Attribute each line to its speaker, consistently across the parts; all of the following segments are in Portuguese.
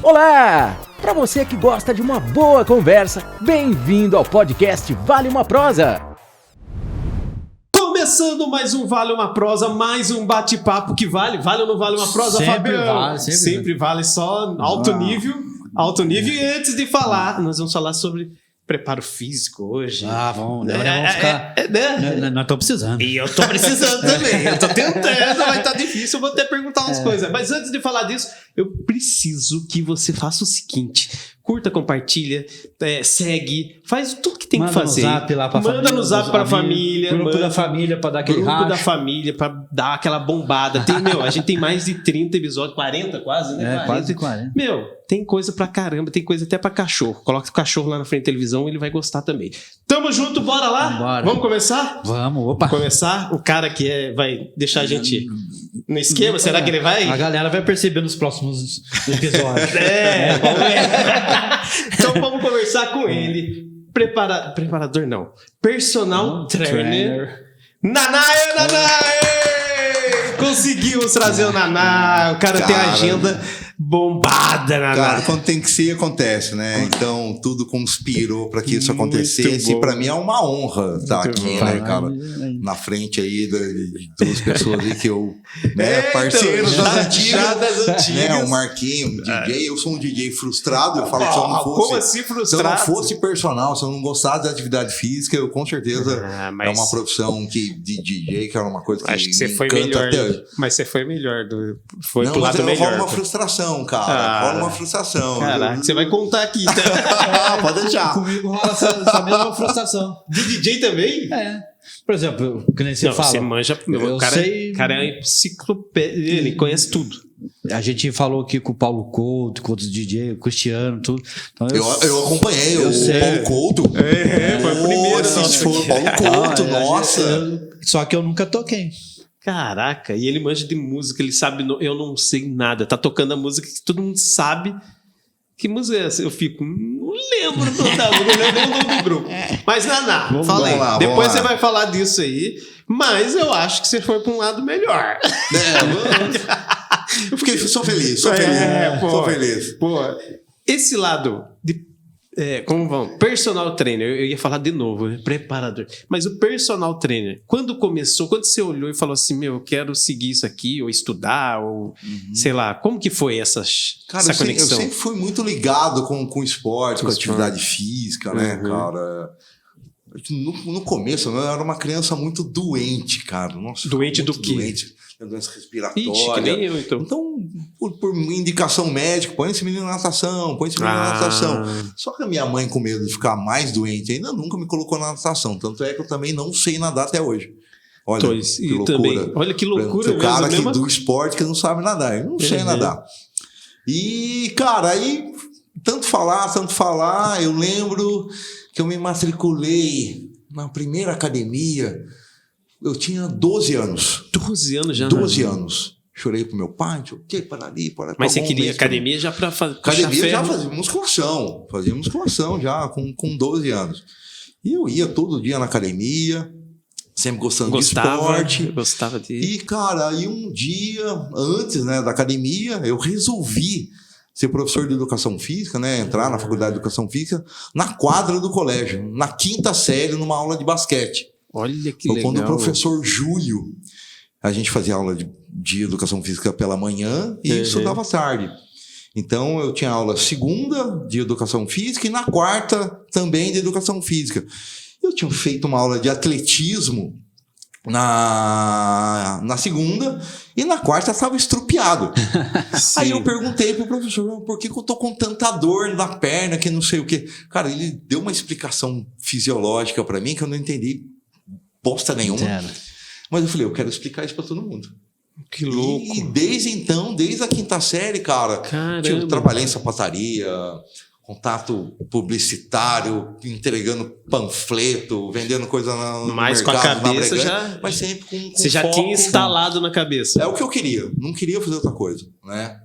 Speaker 1: Olá! Para você que gosta de uma boa conversa, bem-vindo ao podcast Vale uma Prosa.
Speaker 2: Começando mais um Vale uma Prosa, mais um bate-papo que vale. Vale ou não vale uma prosa, Fabiano?
Speaker 3: Vale,
Speaker 2: sempre vale, só alto nível. Alto nível. E antes de falar, nós vamos falar sobre preparo físico hoje.
Speaker 3: Vamos ficar... Nós estamos precisando.
Speaker 2: E eu tô precisando também. Eu tô tentando, vai estar difícil. Eu vou até perguntar umas coisas. Mas antes de falar disso, eu preciso que você faça o seguinte: curta, compartilha, segue, faz tudo que tem que fazer.
Speaker 3: Manda no zap lá pra família.
Speaker 2: Manda no zap pra família.
Speaker 3: Grupo da família pra dar aquele racho.
Speaker 2: Grupo da família pra dar aquela bombada. A gente tem mais de 30 episódios, 40 quase, né?
Speaker 3: Quase 40.
Speaker 2: Tem coisa pra caramba, tem coisa até pra cachorro. Coloca o cachorro lá na frente da televisão, ele vai gostar também. Tamo junto, bora lá?
Speaker 3: Bora.
Speaker 2: Vamos começar?
Speaker 3: Vamos, opa.
Speaker 2: Começar? O cara que vai deixar a gente no esquema, será que ele vai?
Speaker 3: A galera vai perceber nos próximos episódios.
Speaker 2: Vamos ver. Então vamos conversar com ele. Preparador não. Personal trainer. Nanaê! Conseguimos trazer o Naná. O cara tem a agenda bombada, Naná.
Speaker 4: Cara, quando tem que ser, acontece, né? Então, tudo conspirou para que isso acontecesse. E para mim é uma honra estar aqui, né, cara? Na frente aí de duas pessoas aí que eu... parceiros das antigas. Né, o Marquinho, DJ. Eu sou um DJ frustrado. Eu falo que se eu não fosse...
Speaker 2: Como assim frustrado?
Speaker 4: Se eu não fosse personal, se eu não gostasse da atividade física, eu com certeza é uma profissão de DJ, que era uma coisa que
Speaker 2: acho que você
Speaker 4: me
Speaker 2: foi
Speaker 4: encanta
Speaker 2: melhor.
Speaker 4: até hoje.
Speaker 2: Mas você foi melhor. Foi pro
Speaker 4: mas
Speaker 2: lado melhor.
Speaker 4: Rola uma frustração, cara. Rola uma frustração.
Speaker 2: Caraca, você vai contar aqui, então.
Speaker 4: Pode deixar.
Speaker 3: Comigo rola essa mesma frustração.
Speaker 2: De DJ também?
Speaker 3: Por exemplo, que nem você fala.
Speaker 2: Você manja. O cara é enciclopédia, ele conhece tudo.
Speaker 3: A gente falou aqui com o Paulo Couto, com outros DJ, o Cristiano, tudo. Então,
Speaker 4: eu acompanhei o Paulo Couto.
Speaker 2: Foi o primeiro.
Speaker 4: Foi o Paulo Couto, nossa.
Speaker 3: Só que eu nunca toquei.
Speaker 2: Caraca, e ele manja de música, ele sabe, eu não sei nada. Tá tocando a música que todo mundo sabe. Que música é essa? Eu fico, não lembro do grupo. Mas Naná, fala aí. Depois você vai falar disso aí. Mas eu acho que você foi pra um lado melhor.
Speaker 4: Eu sou feliz. Sou feliz.
Speaker 2: Pô, esse lado de como vão? Personal trainer, eu ia falar de novo, né? Preparador. Mas o personal trainer, quando começou, quando você olhou e falou assim, eu quero seguir isso aqui, ou estudar, ou sei lá, como que foi essa conexão?
Speaker 4: Eu sempre fui muito ligado com o esporte, com a atividade física, né, cara? No começo, eu era uma criança muito doente, cara. Nossa,
Speaker 2: doente do quê?
Speaker 4: Doente. Doença respiratória.
Speaker 2: Ixi, que nem eu, então.
Speaker 4: Então, por indicação médica, põe esse menino na natação, na natação. Só que a minha mãe, com medo de ficar mais doente, ainda nunca me colocou na natação. Tanto é que eu também não sei nadar até hoje. Olha, que loucura. Também, olha que loucura mesmo. O cara aqui do esporte que não sabe nadar. Eu não sei nadar. E, cara, aí, tanto falar, eu lembro que eu me matriculei na primeira academia. Eu tinha 12 anos.
Speaker 2: 12 anos já?
Speaker 4: 12 anos. Chorei pro meu pai, para ali, para
Speaker 2: Mas você queria academia já pra fazer?
Speaker 4: Academia já fazia musculação. Fazia musculação já com 12 anos. E eu ia todo dia na academia, sempre gostando de esporte.
Speaker 2: Gostava de...
Speaker 4: E, cara, aí um dia, antes, né, da academia, eu resolvi ser professor de educação física, né? Entrar na faculdade de educação física na quadra do colégio, na 5ª série, numa aula de basquete.
Speaker 2: Olha que legal.
Speaker 4: Quando o professor Júlio, a gente fazia aula de educação física pela manhã e estudava à tarde. Então, eu tinha aula segunda de educação física e na quarta também de educação física. Eu tinha feito uma aula de atletismo na segunda e na quarta estava estrupiado. Aí eu perguntei pro professor, por que eu tô com tanta dor na perna, que não sei o quê. Cara, ele deu uma explicação fisiológica para mim que eu não entendi bosta nenhuma. Mas eu falei, eu quero explicar isso para todo mundo.
Speaker 2: Que louco.
Speaker 4: E desde então, desde a 5ª série, cara, eu trabalhei em sapataria, contato publicitário, entregando panfleto, vendendo coisa no
Speaker 2: mais
Speaker 4: mercado,
Speaker 2: com a cabeça já.
Speaker 4: Mas sempre com
Speaker 2: você já tinha instalado na cabeça.
Speaker 4: É o que eu queria. Não queria fazer outra coisa, né?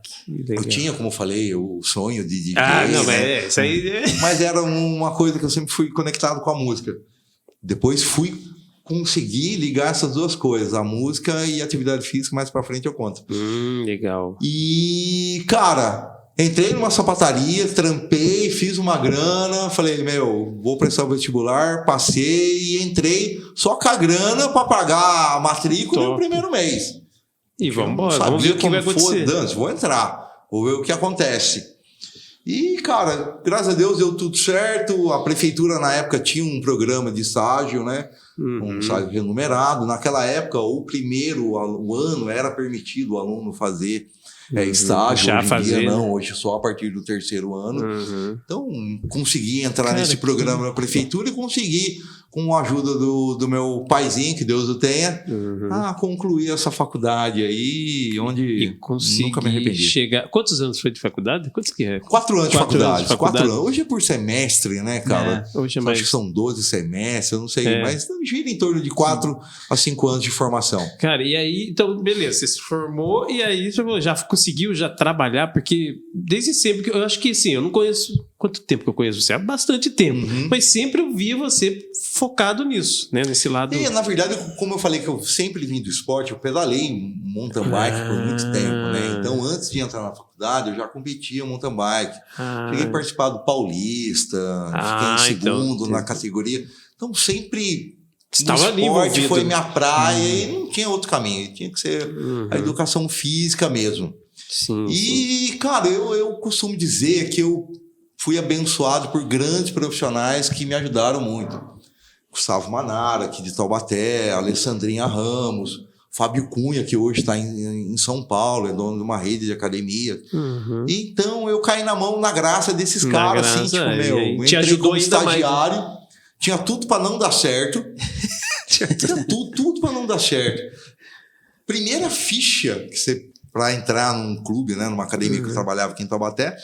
Speaker 4: Eu tinha, como eu falei, o sonho de DJ.
Speaker 2: Não,
Speaker 4: né?
Speaker 2: mas isso aí.
Speaker 4: Mas era uma coisa que eu sempre fui conectado com a música. Depois fui conseguir ligar essas duas coisas, a música e a atividade física. Mais pra frente eu conto.
Speaker 2: Legal.
Speaker 4: E, cara, Entrei numa sapataria, trampei, fiz uma grana, falei, vou prestar o vestibular, passei e entrei só com a grana para pagar a matrícula no primeiro mês.
Speaker 2: E vamos embora, vamos ver o que vai acontecer.
Speaker 4: Vou entrar, vou ver o que acontece. E, cara, graças a Deus deu tudo certo. A prefeitura, na época, tinha um programa de estágio, né? Um estágio remunerado. Naquela época, o ano era permitido o aluno fazer estágio. Hoje em dia não, hoje só a partir do terceiro ano. Então, consegui entrar nesse programa da prefeitura e consegui, com a ajuda do meu paizinho, que Deus o tenha, concluir essa faculdade aí, onde nunca me arrependi.
Speaker 2: Quantos anos foi de faculdade? Quantos que é?
Speaker 4: 4 anos de faculdade. 4 anos. Hoje é por semestre, né, cara?
Speaker 2: Hoje é mais...
Speaker 4: Acho que são 12 semestres, eu não sei, mas gira em torno de 4 a 5 anos de formação.
Speaker 2: Cara, e aí, então, beleza, você se formou e aí já conseguiu já trabalhar, porque desde sempre, eu acho que assim, eu não conheço, quanto tempo que eu conheço você? Há bastante tempo, mas sempre eu via você focado nisso, né, nesse lado.
Speaker 4: E, na verdade, como eu falei que eu sempre vim do esporte, eu pedalei mountain bike por muito tempo, né? Então, antes de entrar na faculdade, eu já competia mountain bike. Cheguei a participar do Paulista, fiquei em segundo na categoria. Então, sempre
Speaker 2: estava ali
Speaker 4: esporte foi minha praia e não tinha outro caminho. Tinha que ser a educação física mesmo. Sim. Cara, eu costumo dizer que eu fui abençoado por grandes profissionais que me ajudaram muito. Gustavo Manara, aqui de Taubaté, Alessandrinha Ramos, Fábio Cunha, que hoje está em São Paulo, é dono de uma rede de academia. Então, eu caí na graça desses caras, assim, tipo,
Speaker 2: te ajudou
Speaker 4: como estagiário, tinha tudo para não dar certo. Tinha tudo para não dar certo. Primeira ficha que você, para entrar num clube, né, numa academia que eu trabalhava aqui em Taubaté,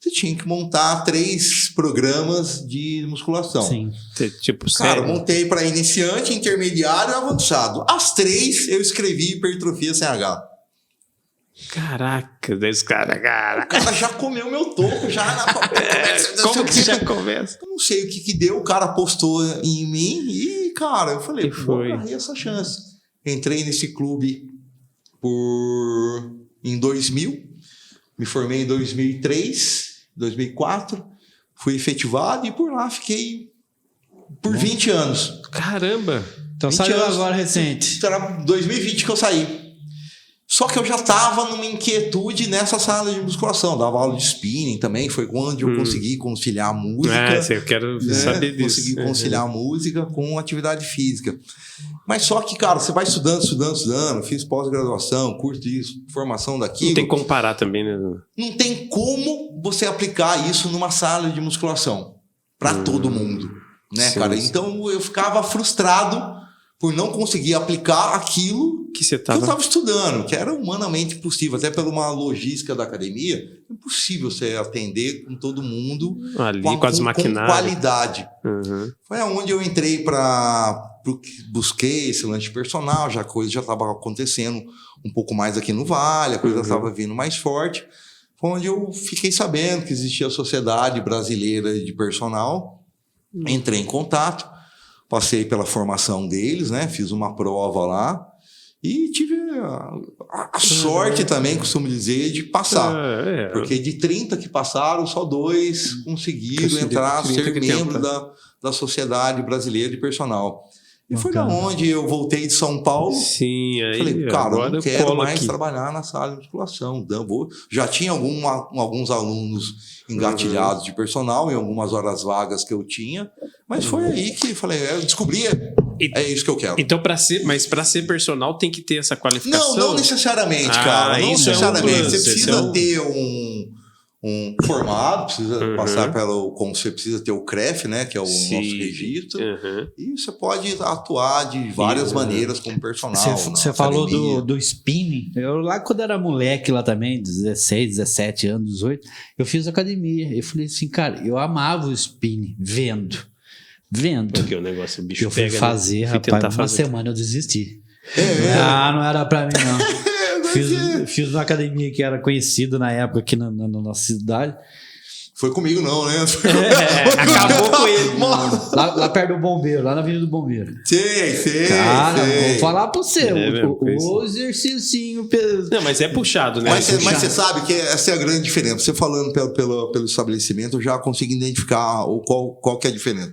Speaker 4: você tinha que montar 3 programas de musculação.
Speaker 2: Sim. Tipo,
Speaker 4: cara, eu montei para iniciante, intermediário e avançado. As 3 eu escrevi hipertrofia sem H.
Speaker 2: Caraca, desse cara.
Speaker 4: O cara já comeu meu toco, já na conversa.
Speaker 2: Como que já começa?
Speaker 4: Eu não sei o que deu, o cara postou em mim e, cara, eu falei, vou agarrar essa chance. Entrei nesse clube em 2000, me formei em 2003, 2004, fui efetivado e por lá fiquei por 20 anos.
Speaker 2: Caramba!
Speaker 3: Então saiu agora recente.
Speaker 4: Era 2020 que eu saí. Só que eu já estava numa inquietude nessa sala de musculação. Dava aula de spinning também, foi onde eu consegui conciliar a música.
Speaker 2: Eu quero saber disso.
Speaker 4: Consegui conciliar a música com atividade física. Mas só que, cara, você vai estudando, fiz pós-graduação, curso de formação daquilo.
Speaker 2: Não tem como comparar também, né?
Speaker 4: Não tem como você aplicar isso numa sala de musculação para todo mundo, né, cara? Então eu ficava frustrado por não conseguir aplicar aquilo que eu estava estudando, que era humanamente impossível, até por uma logística da academia, é impossível você atender com todo mundo
Speaker 2: ali, com as maquinários,
Speaker 4: com qualidade. Foi onde eu entrei busquei esse lanche personal, já a coisa já estava acontecendo um pouco mais aqui no Vale, a coisa estava vindo mais forte. Foi onde eu fiquei sabendo que existia a Sociedade Brasileira de Personal, entrei em contato, passei pela formação deles, né? Fiz uma prova lá e tive a sorte também, costumo dizer, de passar. Porque de 30 que passaram, só 2 conseguiram entrar, ser membro da Sociedade Brasileira de Personal. E foi da onde eu voltei de São Paulo.
Speaker 2: Sim, aí.
Speaker 4: Falei, cara, eu não quero mais trabalhar na sala de musculação. Já tinha alguns alunos engatilhados de personal em algumas horas vagas que eu tinha, mas foi aí que falei, eu descobri, é isso que eu quero.
Speaker 2: Então, para ser personal, tem que ter essa qualificação?
Speaker 4: Não necessariamente, cara. Não necessariamente. Você precisa ter um formado, precisa passar como você precisa ter o CREF, né, que é o nosso registro, e você pode atuar de várias maneiras como personal.
Speaker 3: Você falou do spinning. Eu lá quando era moleque lá também, 16, 17 anos, 18, eu fiz academia. Eu falei assim, cara, eu amava o spinning, vendo.
Speaker 2: Porque o negócio, o bicho
Speaker 3: eu fui
Speaker 2: pega,
Speaker 3: fazer,
Speaker 2: né?
Speaker 3: rapaz, uma semana eu desisti. Não era pra mim, não. Fiz uma academia que era conhecida na época aqui na nossa cidade.
Speaker 4: Foi comigo não, né?
Speaker 2: Acabou com ele.
Speaker 3: Lá perto do bombeiro, lá na Avenida do Bombeiro.
Speaker 4: Sei.
Speaker 3: Cara, vou falar pra você,
Speaker 2: mesmo,
Speaker 3: o exercício.
Speaker 2: Não, mas é puxado, né?
Speaker 4: Mas você sabe que essa é a grande diferença. Você falando pelo estabelecimento, eu já consigo identificar qual que é a diferença.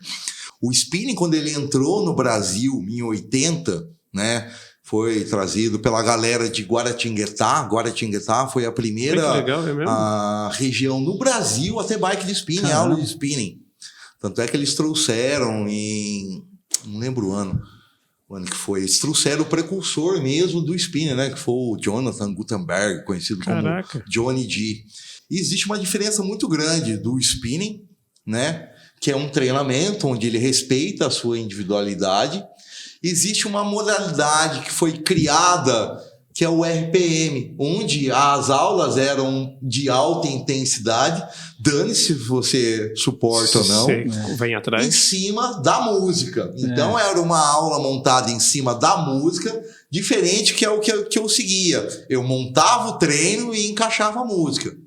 Speaker 4: O spinning, quando ele entrou no Brasil em 80, né? Foi trazido pela galera de Guaratinguetá. Guaratinguetá foi a primeira
Speaker 2: legal, é mesmo?
Speaker 4: a região no Brasil a ter bike de spinning, aula de spinning. Tanto é que eles trouxeram não lembro o ano que foi. Eles trouxeram o precursor mesmo do spinning, né? Que foi o Jonathan Gutenberg, conhecido como Johnny G. E existe uma diferença muito grande do spinning, né? Que é um treinamento onde ele respeita a sua individualidade. Existe uma modalidade que foi criada, que é o RPM, onde as aulas eram de alta intensidade, dane-se se você suporta ou não,
Speaker 2: vem atrás.
Speaker 4: em cima da música. Então era uma aula montada em cima da música, diferente que é o que eu seguia. Eu montava o treino e encaixava a música.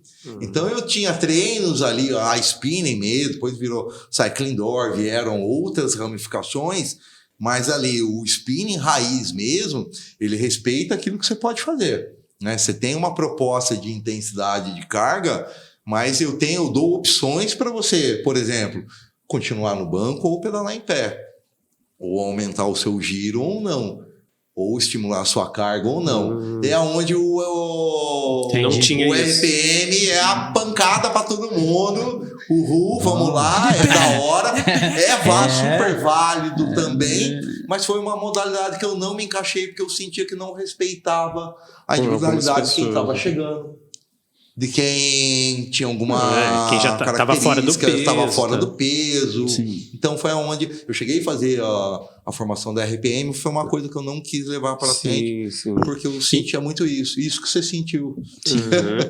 Speaker 4: Então eu tinha treinos ali, a spinning mesmo, depois virou cycling door, vieram outras ramificações, mas ali o spinning raiz mesmo, ele respeita aquilo que você pode fazer, né? Você tem uma proposta de intensidade de carga, mas eu dou opções para você, por exemplo, continuar no banco ou pedalar em pé, ou aumentar o seu giro ou não, ou estimular a sua carga ou não. É onde o RPM é a pancada para todo mundo. Vamos lá, é da hora. Super válido também. Mas foi uma modalidade que eu não me encaixei, porque eu sentia que não respeitava a individualidade de quem estava chegando. De quem tinha alguma
Speaker 2: quem já estava fora do peso.
Speaker 4: Estava fora do peso.
Speaker 3: Sim.
Speaker 4: Então foi onde eu cheguei a fazer a formação da RPM, foi uma coisa que eu não quis levar para frente, porque eu sentia muito isso que você sentiu.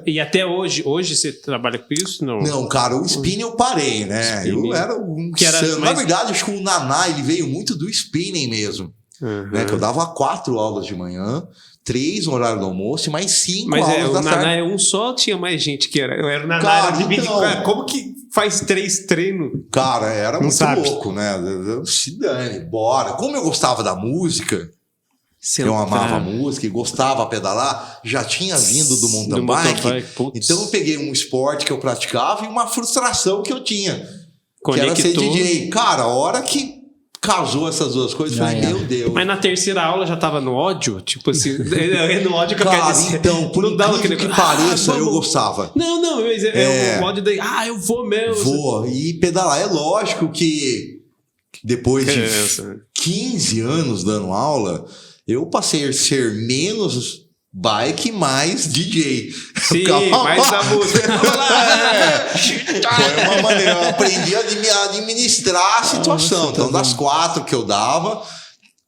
Speaker 2: E até hoje você trabalha com isso?
Speaker 4: Não, cara, o spinning eu parei, né? Eu era um insano. Na verdade, acho que o Naná ele veio muito do spinning mesmo. Né? Que eu dava 4 aulas de manhã, 3 no horário do almoço e mais 5 aulas da tarde. Mas o
Speaker 2: Naná é um só, tinha mais gente que era. Eu era o Naná, era dividido. Como que faz 3 treinos?
Speaker 4: Cara, era muito louco, né? Se dane, bora. Como eu gostava da música, eu amava a música e gostava de pedalar, já tinha vindo do mountain bike. Então eu peguei um esporte que eu praticava e uma frustração que eu tinha. Que era ser DJ. Cara, a hora que casou essas duas coisas, eu falei, meu Deus.
Speaker 2: Mas na terceira aula já tava no ódio? Tipo assim, é no ódio que eu quero dizer.
Speaker 4: Então, por incrível que pareça, eu gostava.
Speaker 2: Não, mas é o ódio daí, eu vou mesmo.
Speaker 4: Vou, e pedalar. É lógico que depois de 15 anos dando aula, eu passei a ser menos bike, mais DJ.
Speaker 2: Sim, mais a música.
Speaker 4: Foi uma maneira, eu aprendi a administrar a situação. Então, das 4 que eu dava,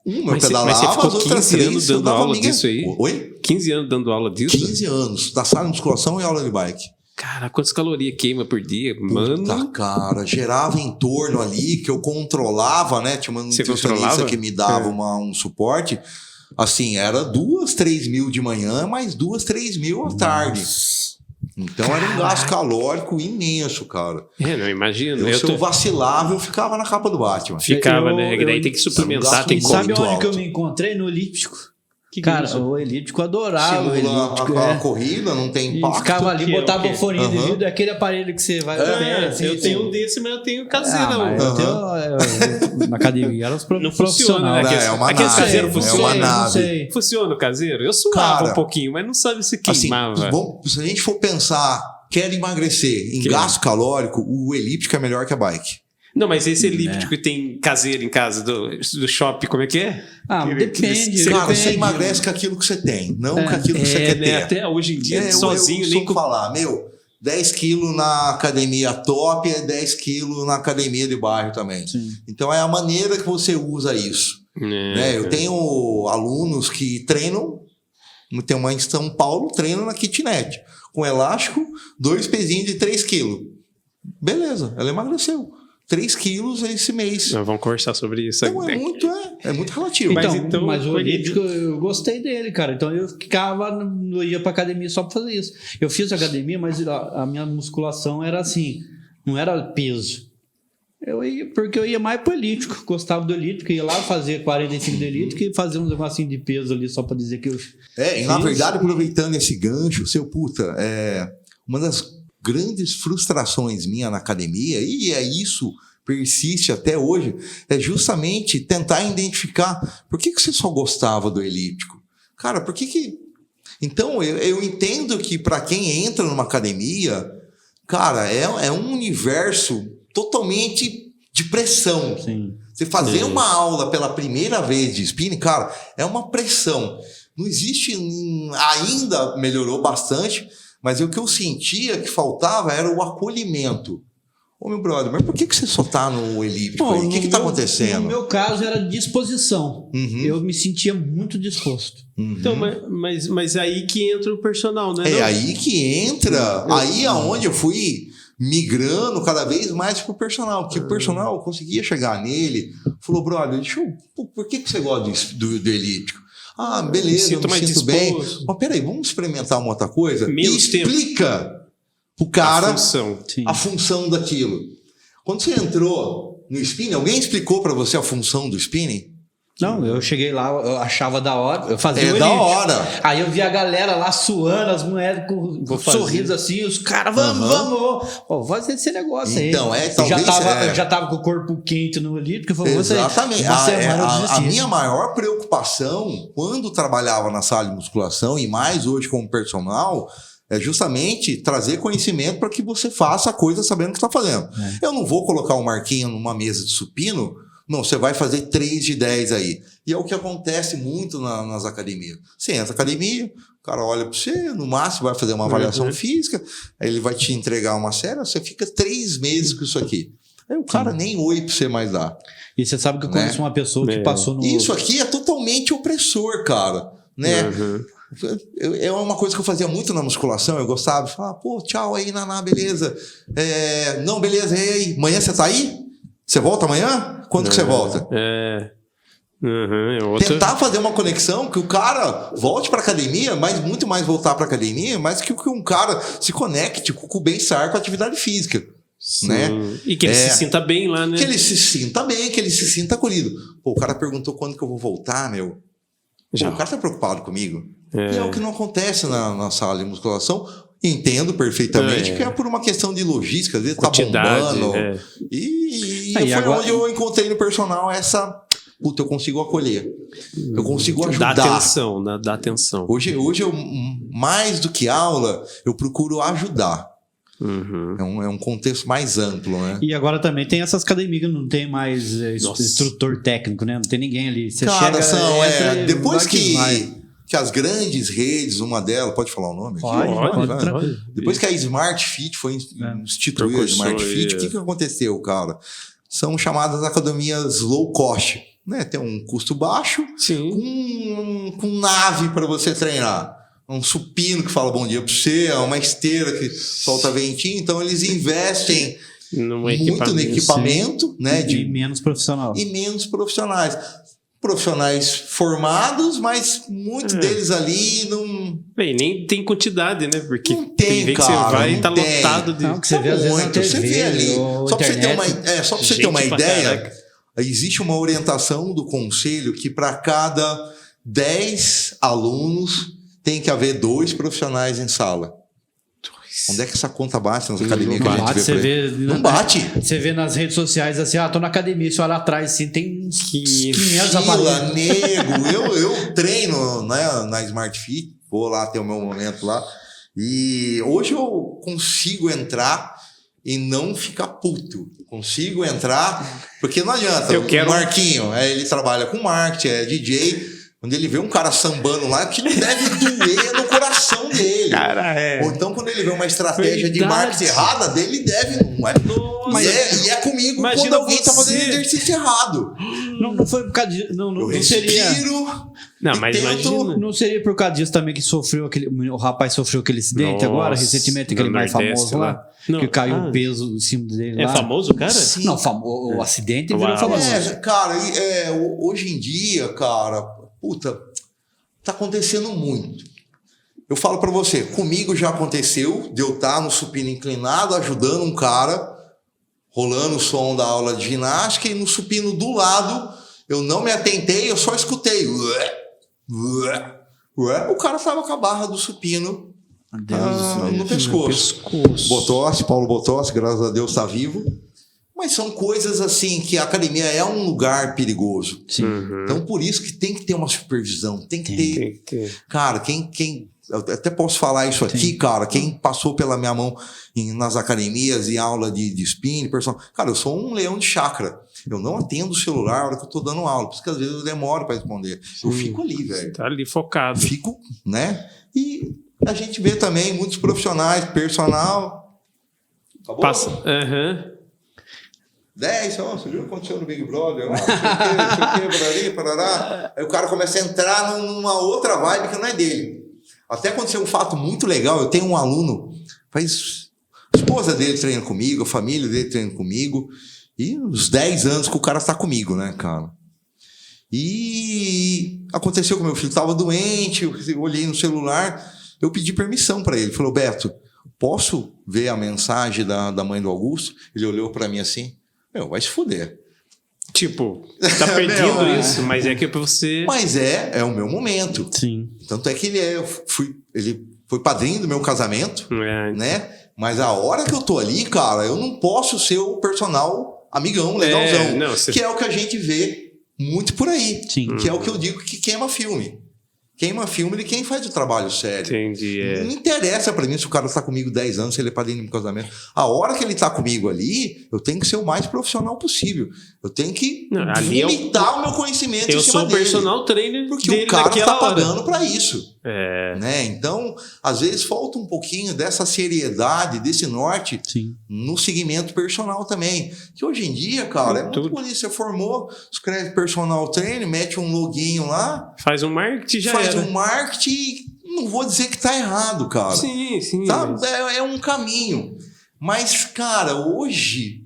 Speaker 4: uma eu pedalava, as outras 3 eu dava
Speaker 2: aula disso aí?
Speaker 4: Oi?
Speaker 2: 15 anos dando aula disso?
Speaker 4: 15 anos, da sala de musculação e aula de bike.
Speaker 2: Cara, quantas calorias queima por dia, mano?
Speaker 4: Puta, cara, gerava em torno ali, que eu controlava, né? Tinha uma nutricionista que me dava um suporte. Assim, era 2, 3 mil de manhã, mais 2, 3 mil à tarde. Então era um gasto calórico imenso, cara.
Speaker 2: Não imagino.
Speaker 4: Se eu vacilava, eu ficava na capa do Batman.
Speaker 2: Ficava, né? Daí tem que suplementar, tem que
Speaker 3: sabe onde que eu me encontrei? No elíptico. Cara, o elíptico adorava.
Speaker 4: A corrida, não tem impacto.
Speaker 3: Ficava ali, botava o fone de vidro, aquele aparelho que você vai...
Speaker 2: eu tenho um desse, mas eu tenho caseiro.
Speaker 3: Na academia, elas
Speaker 2: não funciona, né?
Speaker 4: É uma
Speaker 2: aquele
Speaker 4: nave.
Speaker 2: caseiro funciona.
Speaker 4: É uma nave.
Speaker 2: Funciona o caseiro? Eu suava um pouquinho, mas não sabe se queimava.
Speaker 4: Assim, se a gente for pensar, quer emagrecer em gasto calórico, o elíptico é melhor que a bike.
Speaker 2: Não, mas esse elíptico que tem caseiro em casa do shopping, como é que é?
Speaker 3: Depende.
Speaker 4: Cara, você emagrece com aquilo que você tem, não com aquilo que você quer ter.
Speaker 2: Até hoje em dia, sozinho...
Speaker 4: Eu
Speaker 2: nem
Speaker 4: falar, 10 quilos na academia top é 10 quilos na academia de bairro também. Sim. Então é a maneira que você usa isso. Né? Eu tenho alunos que treinam, tem uma em São Paulo, treinam na kitnet, com elástico, 2 pezinhos de 3 quilos. Beleza, ela emagreceu. 3 quilos esse mês.
Speaker 2: Nós vamos conversar sobre isso.
Speaker 4: Então é muito relativo.
Speaker 3: Mas o elíptico, eu gostei dele, cara. Então eu ia pra academia só pra fazer isso. Eu fiz academia, mas a minha musculação era assim. Não era peso. Eu ia, porque eu ia mais pro elíptico. Gostava do elíptico, ia lá fazer 45 de elíptico e fazer um negocinho de peso ali só pra dizer que eu...
Speaker 4: E na verdade, aproveitando esse gancho, uma das grandes frustrações minha na academia, e isso persiste até hoje, é justamente tentar identificar por que você só gostava do elíptico. Cara, por que... Então, eu entendo que para quem entra numa academia, cara, é um universo totalmente de pressão.
Speaker 3: Sim.
Speaker 4: Você fazer uma aula pela primeira vez de spinning, cara, é uma pressão. Não existe... Ainda melhorou bastante, mas o que eu sentia que faltava era o acolhimento. Ô, meu brother, mas por que você só tá no elíptico aí? O que tá acontecendo?
Speaker 3: No meu caso era disposição. Eu me sentia muito disposto.
Speaker 2: Então, mas aí que entra o personal, né?
Speaker 4: É aí que entra. Aí aonde eu fui migrando cada vez mais pro personal. Porque o personal, eu conseguia chegar nele. Falou, brother, por que você gosta do elíptico? Ah, beleza, eu me sinto bem. Mas peraí, vamos experimentar uma outra coisa? Explica o cara a função daquilo. Quando você entrou no spinning, alguém explicou para você a função do spinning?
Speaker 3: Não, eu cheguei lá, eu achava da hora, eu fazia o
Speaker 4: da
Speaker 3: elíptico.
Speaker 4: hora.
Speaker 3: Aí eu via a galera lá suando, as mulheres com sorriso assim, os caras, vamos. Vou fazer esse negócio
Speaker 4: então,
Speaker 3: aí.
Speaker 4: Talvez...
Speaker 3: Eu já tava com o corpo quente no elíptico.
Speaker 4: Exatamente. A minha maior preocupação, quando trabalhava na sala de musculação, e mais hoje como personal, é justamente trazer conhecimento para que você faça a coisa sabendo o que está fazendo. Eu não vou colocar o Marquinho numa mesa de supino. Não, você vai fazer 3 de 10 aí. E é o que acontece muito nas academias. Você entra na academia, o cara olha para você, no máximo vai fazer uma avaliação física, aí ele vai te entregar uma série, você fica 3 meses com isso aqui. Aí o cara nem oi para você mais dar.
Speaker 3: E você sabe que eu conheço uma pessoa que passou no...
Speaker 4: Isso aqui é totalmente opressor, cara. Né? É uma coisa que eu fazia muito na musculação, eu gostava de falar, pô, tchau aí, Naná, beleza. Não, beleza, e aí? Amanhã você tá aí? Você volta amanhã? Quando que você volta? Tentar fazer uma conexão que o cara volte pra academia, mas muito mais voltar pra academia, mas que um cara se conecte com o bem-estar, com a atividade física. Né?
Speaker 2: E que ele se sinta bem lá, né?
Speaker 4: Que ele se sinta bem, que ele se sinta acolhido. Pô, o cara perguntou quando que eu vou voltar, meu. Pô, o cara tá preocupado comigo. E é o que não acontece na sala de musculação. Entendo perfeitamente que é por uma questão de logística, às vezes tá bombando. E foi agora... onde eu encontrei no personal essa... Puta, eu consigo acolher. Eu consigo ajudar.
Speaker 2: Dá atenção.
Speaker 4: Hoje eu, mais do que aula, eu procuro ajudar. É um contexto mais amplo, né?
Speaker 3: E agora também tem essas academias que não tem mais instrutor técnico, né? Não tem ninguém ali. Você chega,
Speaker 4: depois que as grandes redes, uma delas, pode falar o nome?
Speaker 3: Pode.
Speaker 4: Depois que a Smart Fit foi instituída, a Smart Fit, o que aconteceu, cara? São chamadas academias low cost, né? Tem um custo baixo, com nave para você treinar. Um supino que fala bom dia para você, uma esteira que solta ventinho, então eles investem muito no equipamento, né?
Speaker 3: E menos profissional.
Speaker 4: E menos profissionais. Profissionais formados, mas muitos deles ali não...
Speaker 2: Bem, nem tem quantidade, né? Porque
Speaker 4: não tem,
Speaker 2: vez
Speaker 4: cara,
Speaker 2: que você vai e tá
Speaker 4: tem.
Speaker 2: lotado de...
Speaker 3: Não, que você vê às vezes na TV,
Speaker 4: você vê ali. Só para você ter uma ideia,
Speaker 2: caraca.
Speaker 4: existe uma orientação do conselho que para cada 10 alunos tem que haver 2 profissionais em sala. Onde é que essa conta bate nas academias que a gente vê? Não bate.
Speaker 3: Você vê nas redes sociais assim, tô na academia, você olha atrás assim, tem uns 500
Speaker 4: aparelhos. Nego. Eu treino, né, na Smart Fit, vou lá ter o meu momento lá. E hoje eu consigo entrar e não ficar puto. Consigo entrar, porque não adianta. O Marquinho, ele trabalha com marketing, é DJ. Quando ele vê um cara sambando lá, que não deve doer no coração dele. Ou então, quando ele vê uma estratégia de marketing errada dele, deve. Não é? E é comigo quando alguém tá fazendo exercício errado.
Speaker 3: Não foi por causa disso. Não seria.
Speaker 2: Mas imagina.
Speaker 3: Não seria por causa disso também que o rapaz sofreu aquele acidente agora, recentemente, aquele mais famoso lá? Que caiu o peso em cima dele lá.
Speaker 2: É famoso, cara?
Speaker 3: Sim. Não, o acidente virou famoso.
Speaker 4: Cara, hoje em dia, cara, puta, tá acontecendo muito. Eu falo pra você, comigo já aconteceu de eu estar no supino inclinado ajudando um cara rolando o som da aula de ginástica, e no supino do lado, eu não me atentei, eu só escutei. O cara tava com a barra do supino no pescoço. Botosse, Paulo Botosse, graças a Deus tá vivo. Mas são coisas assim que a academia é um lugar perigoso.
Speaker 3: Sim.
Speaker 4: Então por isso que tem que ter uma supervisão, tem que ter. Cara, quem eu até posso falar isso aqui, cara, quem passou pela minha mão nas academias, em aula de spinning, personal, cara, eu sou um leão de chácara. Eu não atendo o celular na hora que eu tô dando aula, por isso que às vezes eu demoro para responder. Eu fico ali, velho.
Speaker 2: Tá ali focado.
Speaker 4: Fico, né? E a gente vê também muitos profissionais, personal. Acabou?
Speaker 2: Passa. Aham.
Speaker 4: 10, você viu o que aconteceu no Big Brother? Não sei o que, parari, parará. Aí o cara começa a entrar numa outra vibe que não é dele. Até aconteceu um fato muito legal. Eu tenho um aluno, a esposa dele treina comigo, a família dele treina comigo, e uns 10 anos que o cara está comigo, né, cara? E aconteceu que meu filho estava doente, eu olhei no celular, eu pedi permissão para ele. Ele falou, Beto, posso ver a mensagem da mãe do Augusto? Ele olhou para mim assim, vai se fuder.
Speaker 2: Tipo, tá pedindo isso, mas é que é pra você...
Speaker 4: Mas é o meu momento.
Speaker 3: Sim.
Speaker 4: Tanto é que ele foi padrinho do meu casamento, né? Mas a hora que eu tô ali, cara, eu não posso ser o personal amigão, legalzão. Que é o que a gente vê muito por aí.
Speaker 3: Sim.
Speaker 4: Que é o que eu digo que queima filme. Queima filme de quem faz o trabalho sério.
Speaker 2: Entendi.
Speaker 4: Não interessa pra mim se o cara tá comigo 10 anos, se ele é padrinho do meu casamento. A hora que ele tá comigo ali, eu tenho que ser o mais profissional possível. Eu tenho que limitar o meu conhecimento em cima dele.
Speaker 2: Eu sou o personal trainer
Speaker 4: porque o cara tá pagando pra isso.
Speaker 2: É.
Speaker 4: Né? Então, às vezes falta um pouquinho dessa seriedade, desse norte, no segmento personal também. Que hoje em dia, cara, é muito bonito. Você formou, escreve personal trainer, mete um loginho lá.
Speaker 2: Faz um marketing, já
Speaker 4: faz um marketing, não vou dizer que tá errado, cara.
Speaker 2: Sim.
Speaker 4: Tá? É um caminho. Mas, cara, hoje,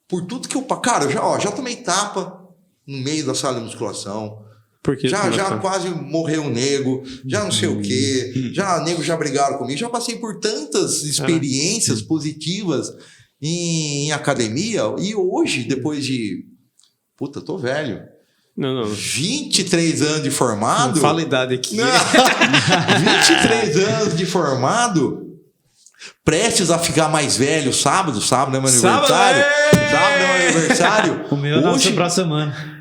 Speaker 4: por tudo que eu... Cara, eu já tomei tapa no meio da sala de musculação.
Speaker 2: Porque
Speaker 4: já quase morreu um nego, já não sei o quê, nego já brigaram comigo, já passei por tantas experiências positivas em academia, e hoje, depois de... Puta, tô velho.
Speaker 2: Não.
Speaker 4: 23 anos de formado...
Speaker 2: Não fala a idade aqui.
Speaker 4: 23 anos de formado, prestes a ficar mais velho, sábado é meu aniversário. Sábado é meu aniversário.
Speaker 3: O meu hoje, na próxima semana.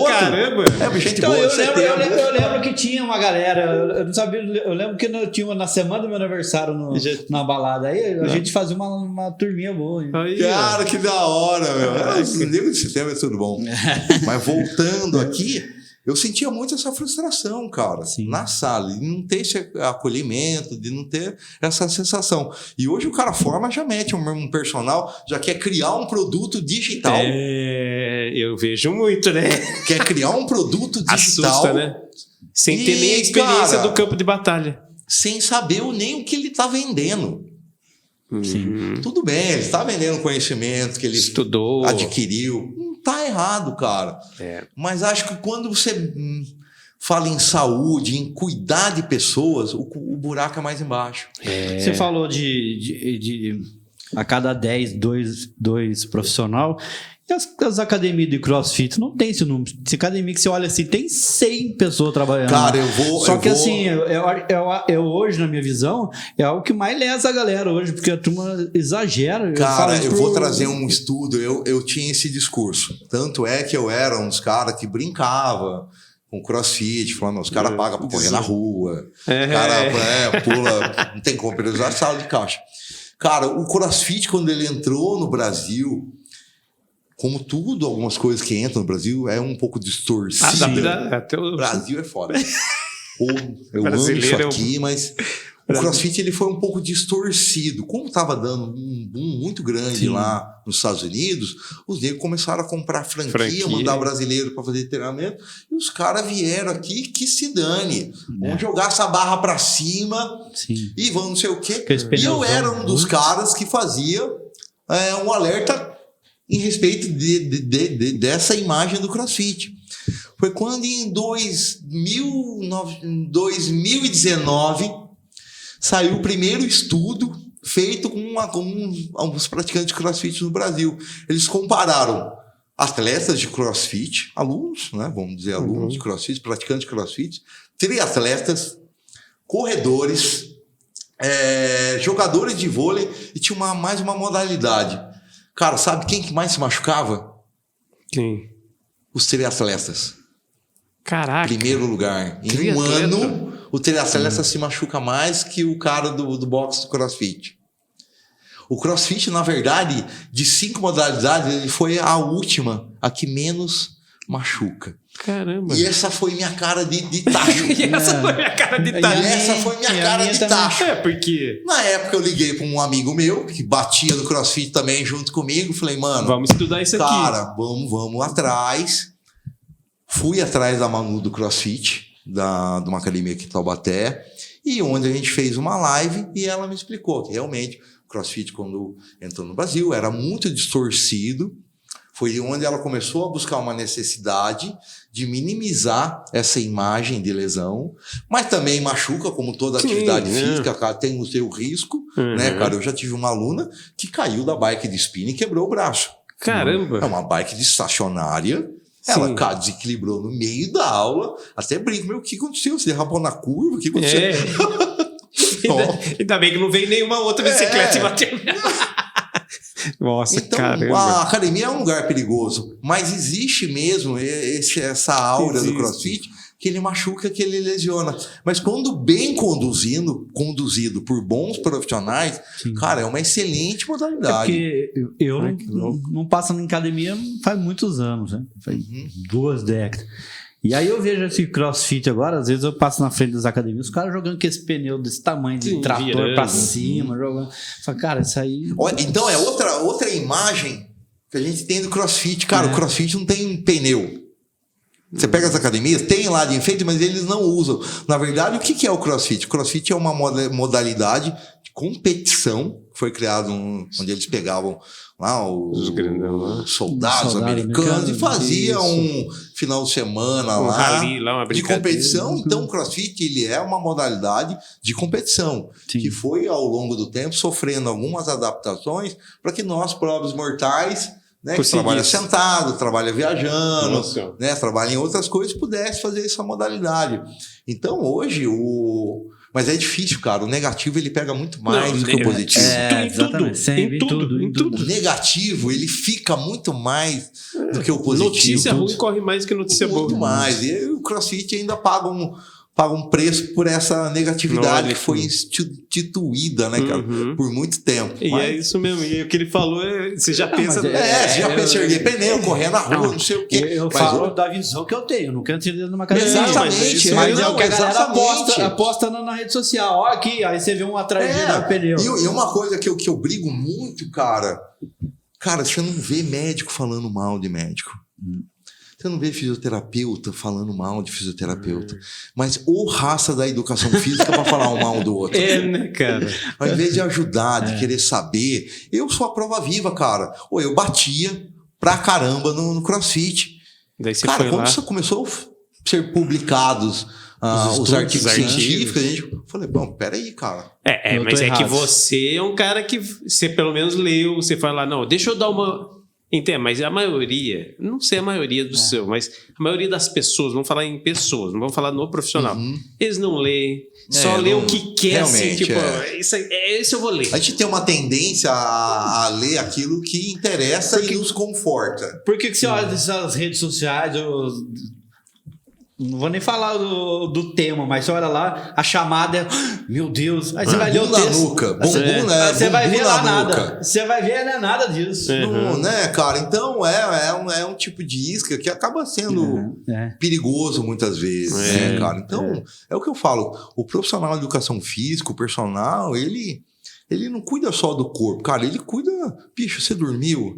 Speaker 2: Caramba!
Speaker 4: Gente
Speaker 3: então,
Speaker 4: boa,
Speaker 3: eu lembro que tinha uma galera. Eu não sabia. Eu lembro que tinha na semana do meu aniversário na balada. Aí a gente fazia uma turminha boa.
Speaker 2: Aí,
Speaker 4: cara, que da hora, meu. Nego de setembro é tudo bom. Mas voltando aqui, eu sentia muito essa frustração, cara, na sala, de não ter esse acolhimento, de não ter essa sensação. E hoje o cara forma, já mete um personal, já quer criar um produto digital.
Speaker 2: Eu vejo muito, né?
Speaker 4: Quer criar um produto digital.
Speaker 2: Assusta, né? Sem ter nem a experiência do campo de batalha.
Speaker 4: Sem saber nem o que ele tá vendendo. Tudo bem, ele está vendendo conhecimento que ele
Speaker 2: estudou,
Speaker 4: adquiriu. Não tá errado, cara. Mas acho que quando você fala em saúde, em cuidar de pessoas, o buraco é mais embaixo.
Speaker 3: Você falou de a cada 10, dois profissional. E as academias de CrossFit não tem esse número. Se academia que você olha assim, tem 100 pessoas trabalhando.
Speaker 4: Cara,
Speaker 3: assim, eu hoje, na minha visão, é algo que mais lesa a galera hoje, porque a turma exagera.
Speaker 4: Cara, eu vou trazer um estudo. Eu tinha esse discurso. Tanto é que eu era um dos caras que brincava com CrossFit, falando, os caras pagam pra correr na rua. O cara pula, não tem como usar a sala de caixa. Cara, o CrossFit, quando ele entrou no Brasil... Como tudo, algumas coisas que entram no Brasil é um pouco distorcido. O Brasil é foda. Eu amo isso aqui, mas o CrossFit ele foi um pouco distorcido. Como estava dando um boom muito grande lá nos Estados Unidos, os negros começaram a comprar franquia, mandar brasileiro para fazer treinamento, e os caras vieram aqui que se dane. Vamos jogar essa barra para cima e vamos não sei o quê. E eu era um dos caras que fazia um alerta em respeito dessa imagem do CrossFit. Foi quando em 2019 saiu o primeiro estudo feito com alguns praticantes de crossfit no Brasil. Eles compararam atletas de crossfit, alunos, né? Vamos dizer, alunos de crossfit, praticantes de crossfit, triatletas, corredores, jogadores de vôlei, e tinha mais uma modalidade. Cara, sabe quem que mais se machucava?
Speaker 2: Quem?
Speaker 4: Os triatletas.
Speaker 2: Caraca.
Speaker 4: Primeiro lugar. Em
Speaker 2: Triatleta.
Speaker 4: um ano, o triatleta se machuca mais que o cara do boxe do crossfit. O crossfit, na verdade, de 5 modalidades, ele foi a última, a que menos machuca.
Speaker 2: Caramba.
Speaker 4: E essa foi minha cara de tacho.
Speaker 2: E essa foi minha cara de tacho.
Speaker 4: Essa foi minha cara de tacho.
Speaker 2: Porque...
Speaker 4: Na época eu liguei para um amigo meu, que batia no crossfit também junto comigo. Falei, mano,
Speaker 2: vamos estudar isso aqui.
Speaker 4: cara, vamos atrás. Fui atrás da Manu do CrossFit, de uma academia aqui em Taubaté, e onde a gente fez uma live e ela me explicou que realmente o CrossFit, quando entrou no Brasil, era muito distorcido. Foi onde ela começou a buscar uma necessidade de minimizar essa imagem de lesão, mas também machuca, como toda atividade física, cara, tem o seu risco, né, cara? Eu já tive uma aluna que caiu da bike de spinning e quebrou o braço.
Speaker 2: Caramba.
Speaker 4: É uma bike de estacionária. Ela desequilibrou no meio da aula. Até brinco, o que aconteceu? Você derrapou na curva? O que aconteceu?
Speaker 2: Ainda bem que não veio nenhuma outra bicicleta e bateu. Nossa,
Speaker 4: então,
Speaker 2: caramba.
Speaker 4: A academia é um lugar perigoso, mas existe mesmo essa aura do CrossFit que ele machuca, que ele lesiona. Mas quando bem conduzido por bons profissionais, cara, é uma excelente modalidade.
Speaker 3: Porque eu não passo em academia faz muitos anos, né? Faz 2 décadas. E aí eu vejo esse CrossFit agora, às vezes eu passo na frente das academias, os caras jogando com esse pneu desse tamanho de trator pra cima, jogando. Fala, cara, isso aí...
Speaker 4: Então é outra imagem que a gente tem do CrossFit. Cara, o CrossFit não tem pneu. Você pega as academias, tem lá de enfeite, mas eles não usam. Na verdade, o que é o CrossFit? O CrossFit é uma modalidade de competição, que foi criado onde eles pegavam lá os soldados americanos e faziam um final de semana lá de competição. Então, o CrossFit ele é uma modalidade de competição que foi, ao longo do tempo, sofrendo algumas adaptações para que nós, pobres mortais, né, que trabalha sentado, trabalha viajando, né, trabalha em outras coisas, pudesse fazer essa modalidade. Então, hoje, mas é difícil, cara. O negativo, ele pega muito mais do que o positivo.
Speaker 3: Em tudo.
Speaker 4: O negativo, ele fica muito mais do que o positivo.
Speaker 2: Notícia ruim corre mais que notícia boa.
Speaker 4: Muito mais. E o CrossFit ainda paga um preço por essa negatividade que foi instituída, né, cara, por muito tempo.
Speaker 2: E é isso mesmo. E o que ele falou, você já pensa...
Speaker 4: você já pensa em erguer pneu, correr na rua, não sei o quê.
Speaker 3: Eu falo da visão que eu tenho. Nunca entrei numa academia.
Speaker 4: Exatamente.
Speaker 3: Mas é o que a galera aposta na rede social. Ó, aqui, aí você vê um atrás de pneu.
Speaker 4: E uma coisa que eu brigo muito, cara, você não vê médico falando mal de médico. Você não vê fisioterapeuta falando mal de fisioterapeuta. Mas ou raça da educação física para falar um mal do outro.
Speaker 2: Né, cara?
Speaker 4: Ao invés de ajudar, de querer saber. Eu sou a prova viva, cara. Eu batia pra caramba no CrossFit.
Speaker 2: Daí você
Speaker 4: cara,
Speaker 2: foi
Speaker 4: quando
Speaker 2: lá.
Speaker 4: isso começou a ser publicados os artigos científicos, a gente falei, bom, peraí, cara.
Speaker 2: Mas é que você é um cara que você pelo menos leu, você fala, não, deixa eu dar uma... Entende? Mas a maioria, não sei a maioria do seu, mas a maioria das pessoas, vamos falar em pessoas, não vamos falar no profissional, eles não leem, só lê o que quer, assim, tipo, esse eu vou ler.
Speaker 4: A gente tem uma tendência a ler aquilo que interessa e nos conforta.
Speaker 3: Por que você olha nessas redes sociais, não vou nem falar do tema, mas você olha lá, a chamada é, meu Deus, aí você vai ler o texto.
Speaker 4: Nuca, bumbum, né?
Speaker 3: Você vai ver lá nada.
Speaker 4: Nuca.
Speaker 3: Você vai ver, não é nada disso.
Speaker 4: Não, né, cara? Então é um tipo de isca que acaba sendo perigoso muitas vezes, né, cara? Então, é o que eu falo. O profissional de educação física, o personal, ele não cuida só do corpo, cara. Ele cuida... Bicho, você dormiu?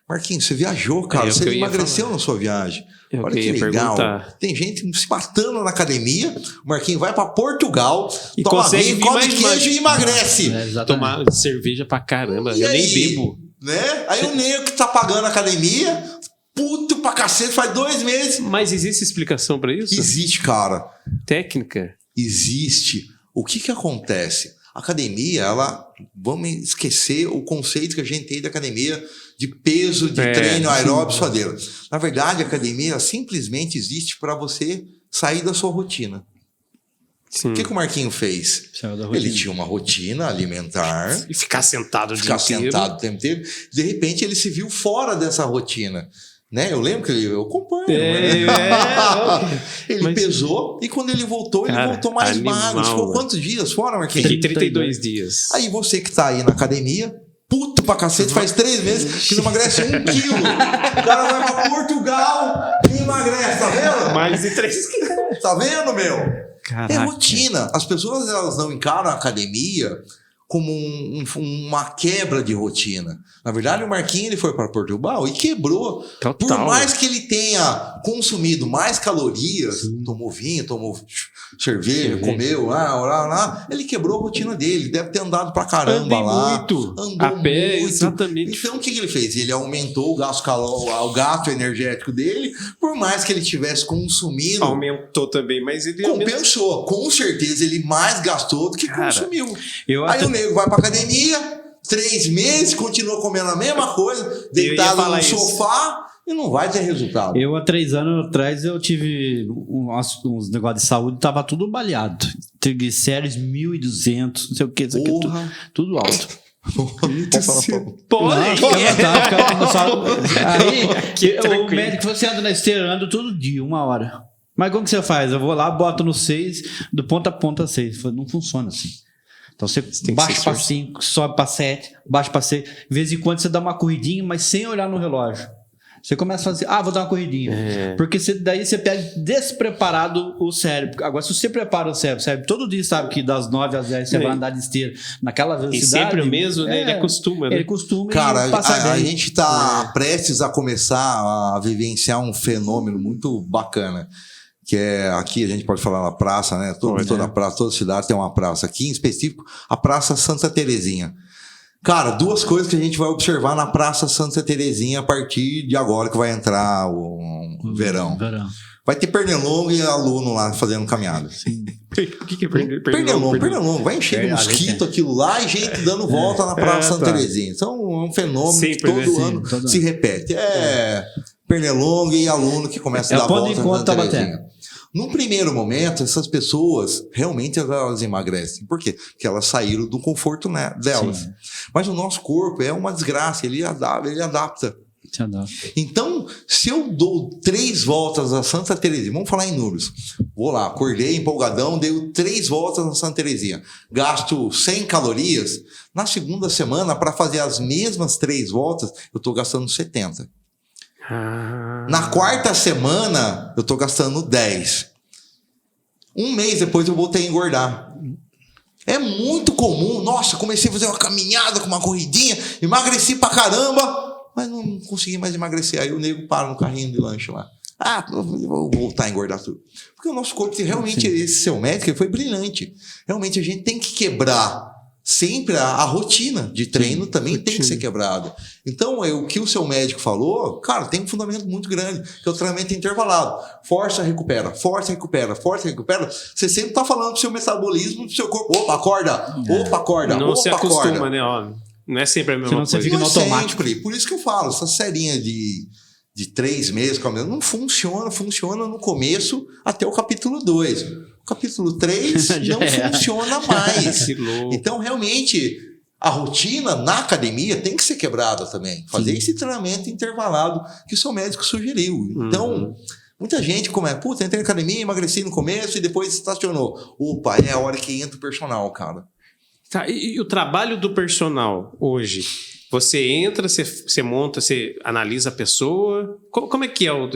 Speaker 4: Marquinhos, você viajou, cara. Você emagreceu na sua viagem. Olha que legal. Tem gente se matando na academia. O Marquinhos vai pra Portugal,
Speaker 2: e
Speaker 4: toma
Speaker 2: consegue
Speaker 4: vinho, come queijo e emagrece.
Speaker 2: Tomar cerveja pra caramba. Eu nem bebo.
Speaker 4: Né? Aí o nego que tá pagando a academia, puto pra cacete, faz 2 meses.
Speaker 2: Mas existe explicação pra isso?
Speaker 4: Existe, cara.
Speaker 2: Técnica?
Speaker 4: Existe. O que acontece? A academia, vamos esquecer o conceito que a gente tem da academia de peso, de treino aeróbico, suadeiro. Na verdade, a academia simplesmente existe para você sair da sua rotina.
Speaker 2: Sim.
Speaker 4: O que o Marquinho fez? Ele tinha uma rotina alimentar.
Speaker 2: E ficar sentado
Speaker 4: o tempo inteiro. De repente, ele se viu fora dessa rotina. Né? Eu lembro que eu acompanho. Ele pesou e quando ele voltou mais magro. Ficou quantos dias fora, Marquinhos?
Speaker 2: Fiquei 32 dias.
Speaker 4: Aí você que tá aí na academia, puto pra cacete, faz 3 meses que não emagrece 1 quilo. O cara vai pra Portugal e emagrece, tá vendo?
Speaker 2: Mais de 3 quilos.
Speaker 4: Tá vendo, meu?
Speaker 2: Caraca.
Speaker 4: É rotina. As pessoas elas não encaram a academia como uma quebra de rotina. Na verdade, o Marquinhos ele foi para Portugal e quebrou.
Speaker 2: Total.
Speaker 4: Por mais que ele tenha consumido mais calorias, tomou vinho, tomou cerveja, comeu lá, ele quebrou a rotina dele. Deve ter andado pra caramba lá.
Speaker 2: Andou
Speaker 4: a
Speaker 2: pé,
Speaker 4: muito.
Speaker 2: exatamente.
Speaker 4: Então, o que ele fez? Ele aumentou o gasto energético dele, por mais que ele tivesse consumindo.
Speaker 2: Aumentou também, mas ele
Speaker 4: compensou. Com certeza, ele mais gastou do que consumiu. Aí o nego vai pra academia, 3 meses, continua comendo a mesma coisa, deitado no sofá e não vai ter resultado.
Speaker 3: Eu, há 3 anos atrás, eu tive uns negócios de saúde, tava tudo baleado. Triglicéridos 1.200, não sei o que, tudo alto.
Speaker 2: Pode.
Speaker 3: Aí o médico falou: você anda na esteira, anda todo dia, 1 hora. Mas como que você faz? Eu vou lá, boto no 6, do ponta a ponta 6. Falei, não funciona assim. Então você baixa para 5, sobe para 7, baixa para 6. De vez em quando você dá uma corridinha, mas sem olhar no relógio. Você começa a fazer, vou dar uma corridinha. Porque daí você pega despreparado o cérebro. Agora, se você prepara o cérebro todo dia sabe que das 9 às 10 você vai andar de esteira naquela velocidade.
Speaker 2: E sempre o mesmo, né? Ele acostuma, né?
Speaker 3: Ele costuma.
Speaker 4: Cara, a gente está prestes a começar a vivenciar um fenômeno muito bacana. Que é aqui, a gente pode falar na praça, né? Toda praça, toda cidade tem uma praça. Aqui em específico, a Praça Santa Terezinha. Cara, 2 coisas que a gente vai observar na Praça Santa Terezinha a partir de agora que vai entrar o verão. Vai ter pernilongo e aluno lá fazendo caminhada.
Speaker 3: Sim.
Speaker 2: O que é
Speaker 4: Pernilongo. Vai encher de mosquito aquilo lá e gente dando volta na Praça Santa Terezinha. Então é um fenômeno que todo ano se repete. Pernilongo e aluno que começa a dar volta na Santa Terezinha. Num primeiro momento, essas pessoas realmente elas emagrecem. Por quê? Porque elas saíram do conforto delas. Sim. Mas o nosso corpo é uma desgraça, ele adapta. Então, se eu dou 3 voltas a Santa Terezinha, vamos falar em números. Vou lá, acordei empolgadão, dei 3 voltas na Santa Terezinha. Gasto 100 calorias. Na segunda semana, para fazer as mesmas 3 voltas, eu estou gastando 70. Na 4ª semana, eu tô gastando 10. 1 mês depois eu voltei a engordar. É muito comum. Nossa, comecei a fazer uma caminhada com uma corridinha, emagreci pra caramba, mas não consegui mais emagrecer. Aí o nego para no carrinho de lanche lá. Eu vou voltar a engordar tudo. Porque o nosso corpo, realmente, esse seu médico ele foi brilhante. Realmente, a gente tem que quebrar sempre a rotina de treino também tem que ser quebrada. Então, o que o seu médico falou, cara, tem um fundamento muito grande, que é o treinamento intervalado. Força, recupera, força, recupera, força, recupera. Você sempre está falando pro seu metabolismo, pro seu corpo, opa, acorda, opa, acorda,
Speaker 2: não
Speaker 4: opa,
Speaker 2: se acostuma,
Speaker 4: acorda.
Speaker 2: Né? Ó, não é sempre a mesma coisa.
Speaker 3: Você fica no automático.
Speaker 4: Sempre. Por isso que eu falo, essa serinha de 3 meses, não funciona no começo até o capítulo 2. O capítulo 3 não funciona mais. Então, realmente, a rotina na academia tem que ser quebrada também. Fazer esse treinamento intervalado que o seu médico sugeriu. Então, muita gente entrei na academia, emagreci no começo e depois estacionou. Opa, é a hora que entra o personal, cara.
Speaker 2: Tá, e o trabalho do personal hoje? Você entra, você monta, você analisa a pessoa. Como é que é? Eu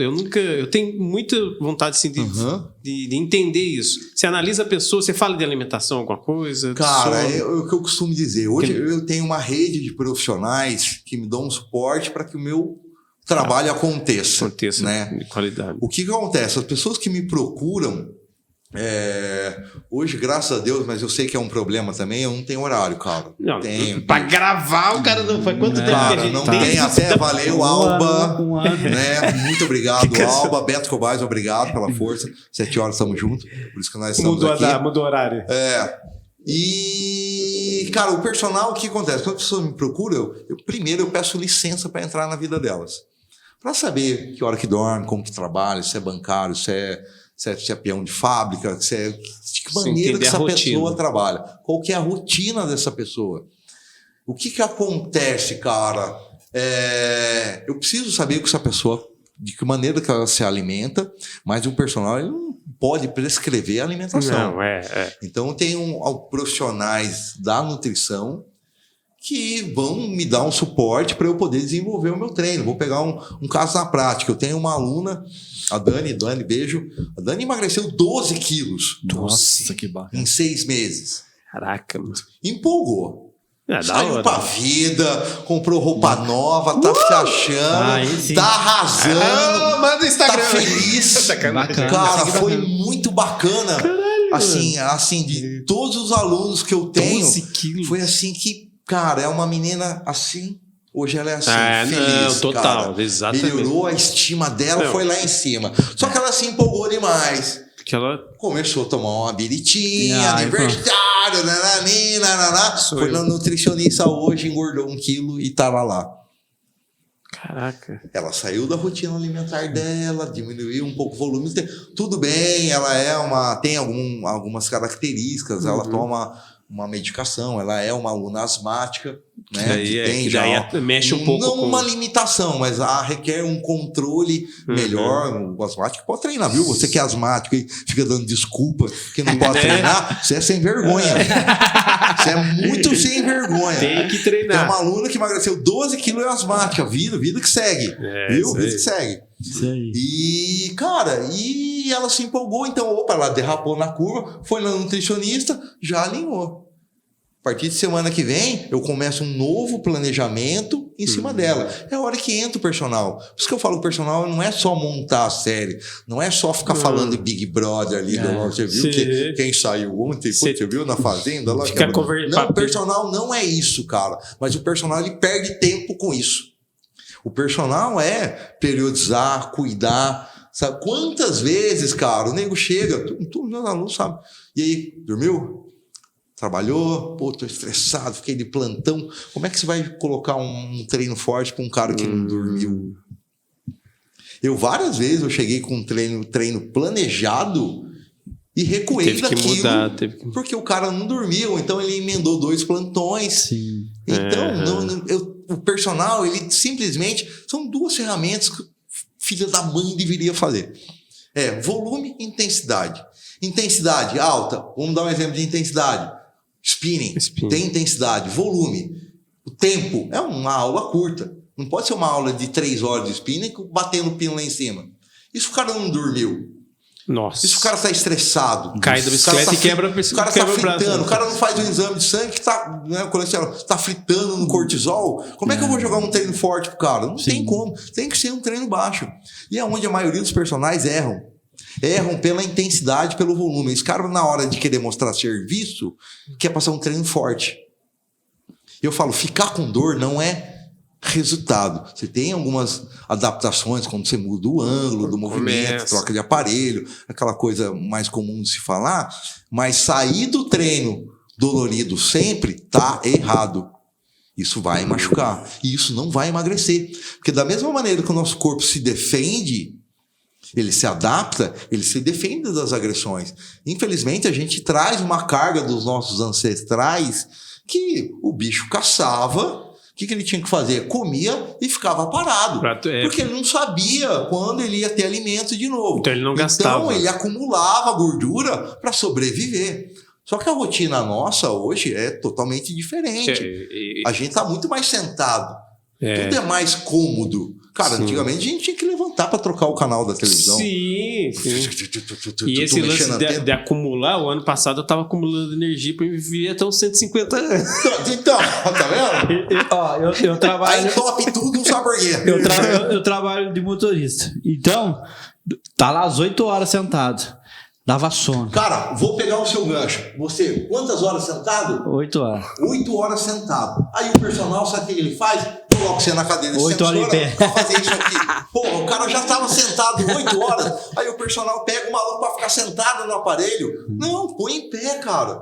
Speaker 2: tenho muita vontade assim, de entender isso. Você analisa a pessoa, você fala de alimentação, alguma coisa?
Speaker 4: Cara, é o que eu costumo dizer. Hoje eu tenho uma rede de profissionais que me dão um suporte para que o meu trabalho aconteça, né?
Speaker 2: De qualidade.
Speaker 4: O que acontece? As pessoas que me procuram, hoje, graças a Deus, mas eu sei que é um problema também, eu não tenho horário, cara.
Speaker 2: Não, pra gravar o cara não faz quanto tempo que a gente
Speaker 4: não tem, até valeu, Alba, né? Muito obrigado, Alba, Beto Cobais, obrigado pela força, 7 horas estamos juntos, por isso que nós estamos aqui.
Speaker 2: Mudou o horário.
Speaker 4: E E, cara, o personal, o que acontece? Quando a pessoa me procura, primeiro eu peço licença para entrar na vida delas. Para saber que hora que dorme, como que trabalha, se é bancário, se é peão de fábrica, de que maneira que essa pessoa trabalha. Qual que é a rotina dessa pessoa. O que acontece, cara? Eu preciso saber que essa pessoa, de que maneira que ela se alimenta, mas o personal ele não pode prescrever a alimentação.
Speaker 2: Não,
Speaker 4: Então, tem profissionais da nutrição que vão me dar um suporte para eu poder desenvolver o meu treino. Vou pegar um caso na prática. Eu tenho uma aluna, a Dani, beijo. A Dani emagreceu 12 quilos.
Speaker 3: Nossa, que bacana.
Speaker 4: Em 6 meses.
Speaker 2: Caraca, mano.
Speaker 4: Empolgou. Saiu
Speaker 2: Da
Speaker 4: pra vida, comprou roupa nova, tá se achando, tá arrasando,
Speaker 2: manda o Instagram.
Speaker 4: tá feliz.
Speaker 3: Bacana.
Speaker 4: Cara, foi muito bacana. Caralho, assim, de todos os alunos que eu tenho,
Speaker 2: 12 quilos.
Speaker 4: foi assim que, cara, é uma menina assim. Hoje ela é assim, feliz.
Speaker 2: Não, total,
Speaker 4: cara.
Speaker 2: exatamente.
Speaker 4: Melhorou a estima dela, foi lá em cima. Só que ela se empolgou demais.
Speaker 2: Que ela...
Speaker 4: Começou a tomar uma biritinha, aniversário, nananá. Foi na nutricionista hoje, engordou 1 quilo e tava lá.
Speaker 2: Caraca.
Speaker 4: Ela saiu da rotina alimentar dela, diminuiu um pouco o volume. Tudo bem, ela tem algumas características, ela toma uma medicação, ela é uma aluna asmática, né?
Speaker 2: Mexe um pouco
Speaker 4: não
Speaker 2: com...
Speaker 4: uma limitação, mas requer um controle melhor. O asmático pode treinar, viu? Você que é asmático e fica dando desculpa que não pode treinar, você é sem vergonha. Você é muito sem vergonha.
Speaker 2: Tem que treinar.
Speaker 4: Tem uma aluna que emagreceu 12 quilos e é asmática. Vida que segue. Viu? Vida que segue.
Speaker 3: Isso aí.
Speaker 4: E, cara, ela se empolgou, então, ela derrapou na curva, foi na nutricionista, já alinhou. A partir de semana que vem, eu começo um novo planejamento em cima dela. É a hora que entra o personal. Por isso que eu falo, o personal não é só montar a série, não é só ficar falando de Big Brother ali. Você viu quem saiu ontem? Você viu na Fazenda? Lá, não, o personal não é isso, cara. Mas o personal, ele perde tempo com isso. O personal é periodizar, cuidar. Sabe quantas vezes, cara, o nego chega, todos meus alunos sabem. E aí, dormiu? Trabalhou? Pô, tô estressado, fiquei de plantão. Como é que você vai colocar um treino forte para um cara que não dormiu? Várias vezes eu cheguei com um treino planejado e recuei daquilo. Porque o cara não dormiu, então ele emendou 2 plantões.
Speaker 3: Sim.
Speaker 4: Então, o personal, ele simplesmente... São 2 ferramentas que o filho da mãe deveria fazer. Volume e intensidade. Intensidade alta. Vamos dar um exemplo de intensidade. Spinning. Tem intensidade. Volume. O tempo é uma aula curta. Não pode ser uma aula de 3 horas de spinning batendo o pino lá em cima. E se o cara não dormiu?
Speaker 2: Nossa.
Speaker 4: E se o cara está estressado?
Speaker 2: Cai da bicicleta e quebra o braço.
Speaker 4: O cara está fritando. O cara não faz um exame de sangue que está, o colesterol está fritando no cortisol. Como é que eu vou jogar um treino forte pro cara? Não tem como. Tem que ser um treino baixo. E é onde a maioria dos personagens erram. Erram pela intensidade, pelo volume. Esse cara, na hora de querer mostrar serviço, quer passar um treino forte. Eu falo, ficar com dor não é resultado. Você tem algumas adaptações, quando você muda o ângulo do movimento, troca de aparelho, aquela coisa mais comum de se falar, mas sair do treino dolorido sempre tá errado. Isso vai machucar. E isso não vai emagrecer. Porque da mesma maneira que o nosso corpo se defende, ele se adapta, ele se defende das agressões. Infelizmente, a gente traz uma carga dos nossos ancestrais que o bicho caçava. O que ele tinha que fazer? Comia e ficava parado. Porque ele não sabia quando ele ia ter alimento de novo.
Speaker 2: Então ele não gastava.
Speaker 4: Então ele acumulava gordura para sobreviver. Só que a rotina nossa hoje é totalmente diferente. A gente está muito mais sentado. Tudo é mais cômodo. Cara, antigamente a gente tinha que levantar para trocar o canal da televisão.
Speaker 2: Sim. E esse lance de acumular, o ano passado eu tava acumulando energia para me viver até uns 150 anos.
Speaker 4: Então, tá vendo?
Speaker 3: Eu trabalho...
Speaker 4: Aí top tudo, não sabe por quê.
Speaker 3: Eu trabalho de motorista. Então, tá lá às 8 horas sentado. Dava sono.
Speaker 4: Cara, vou pegar o seu gancho. Você, quantas horas sentado?
Speaker 3: 8 horas.
Speaker 4: 8 horas sentado. Aí o personal, sabe o que ele faz? coloco você na cadeira de
Speaker 3: 8 horas em pé.
Speaker 4: pra fazer isso aqui. Porra, o cara já tava sentado 8 horas, aí o personal pega o maluco pra ficar sentado no aparelho. Não, põe em pé, cara.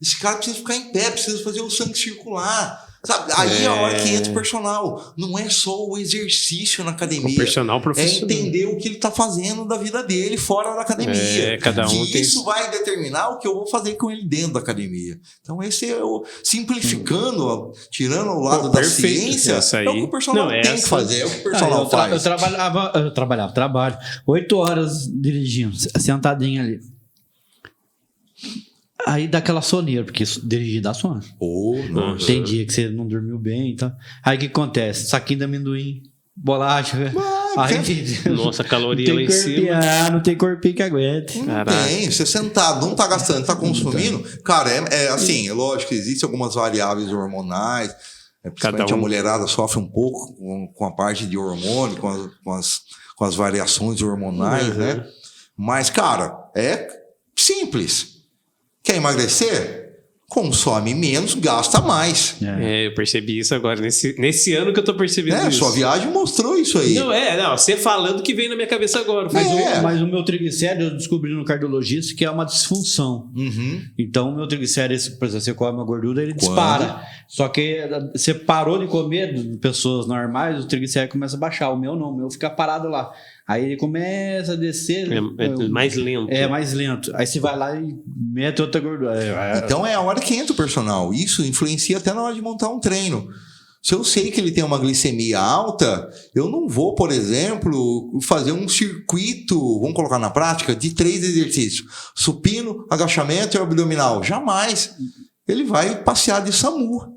Speaker 4: Esse cara precisa ficar em pé, precisa fazer o sangue circular. Sabe? Aí é a hora que entra o personal. Não é só o exercício na academia.
Speaker 2: O personal profissional.
Speaker 4: É entender o que ele tá fazendo da vida dele fora da academia.
Speaker 2: Cada um tem...
Speaker 4: Isso vai determinar o que eu vou fazer com ele dentro da academia. Então esse é o... Simplificando, tirando o lado da ciência, é o que o personal tem que fazer. É o que o personal faz.
Speaker 3: Eu trabalho 8 horas dirigindo, sentadinho ali. Aí dá aquela soneira, porque dirigir dá sono. Tem dia que você não dormiu bem, então. Aí o que acontece? Saquinho de amendoim, bolacha.
Speaker 2: Nossa, caloria lá em cima.
Speaker 3: Não tem corpinho que aguente.
Speaker 4: Não tem, você sentado, não tá gastando, tá consumindo. Cara, é assim, é lógico que existem algumas variáveis hormonais. Principalmente a mulherada sofre um pouco com a parte de hormônio, com as variações hormonais, né? Mas, cara, é simples. Quer emagrecer? Consome menos, gasta mais.
Speaker 2: Eu percebi isso agora, nesse ano que eu tô percebendo isso.
Speaker 4: Sua viagem mostrou isso aí.
Speaker 2: Não, você falando que veio na minha cabeça agora.
Speaker 3: Mas o meu triglicérido eu descobri no cardiologista que é uma disfunção. Então o meu triglicérido, por exemplo, você come uma gordura, ele dispara. Só que você parou de comer de pessoas normais, o triglicérido começa a baixar. O meu não, o meu fica parado lá. Aí ele começa a descer.
Speaker 2: É mais lento.
Speaker 3: É mais lento. Aí você vai lá e mete outra gordura.
Speaker 4: Então é a hora que entra o personal. Isso influencia até na hora de montar um treino. Se eu sei que ele tem uma glicemia alta, eu não vou, por exemplo, fazer um circuito, vamos colocar na prática, de 3 exercícios. Supino, agachamento e abdominal. Jamais. Ele vai passear de SAMU.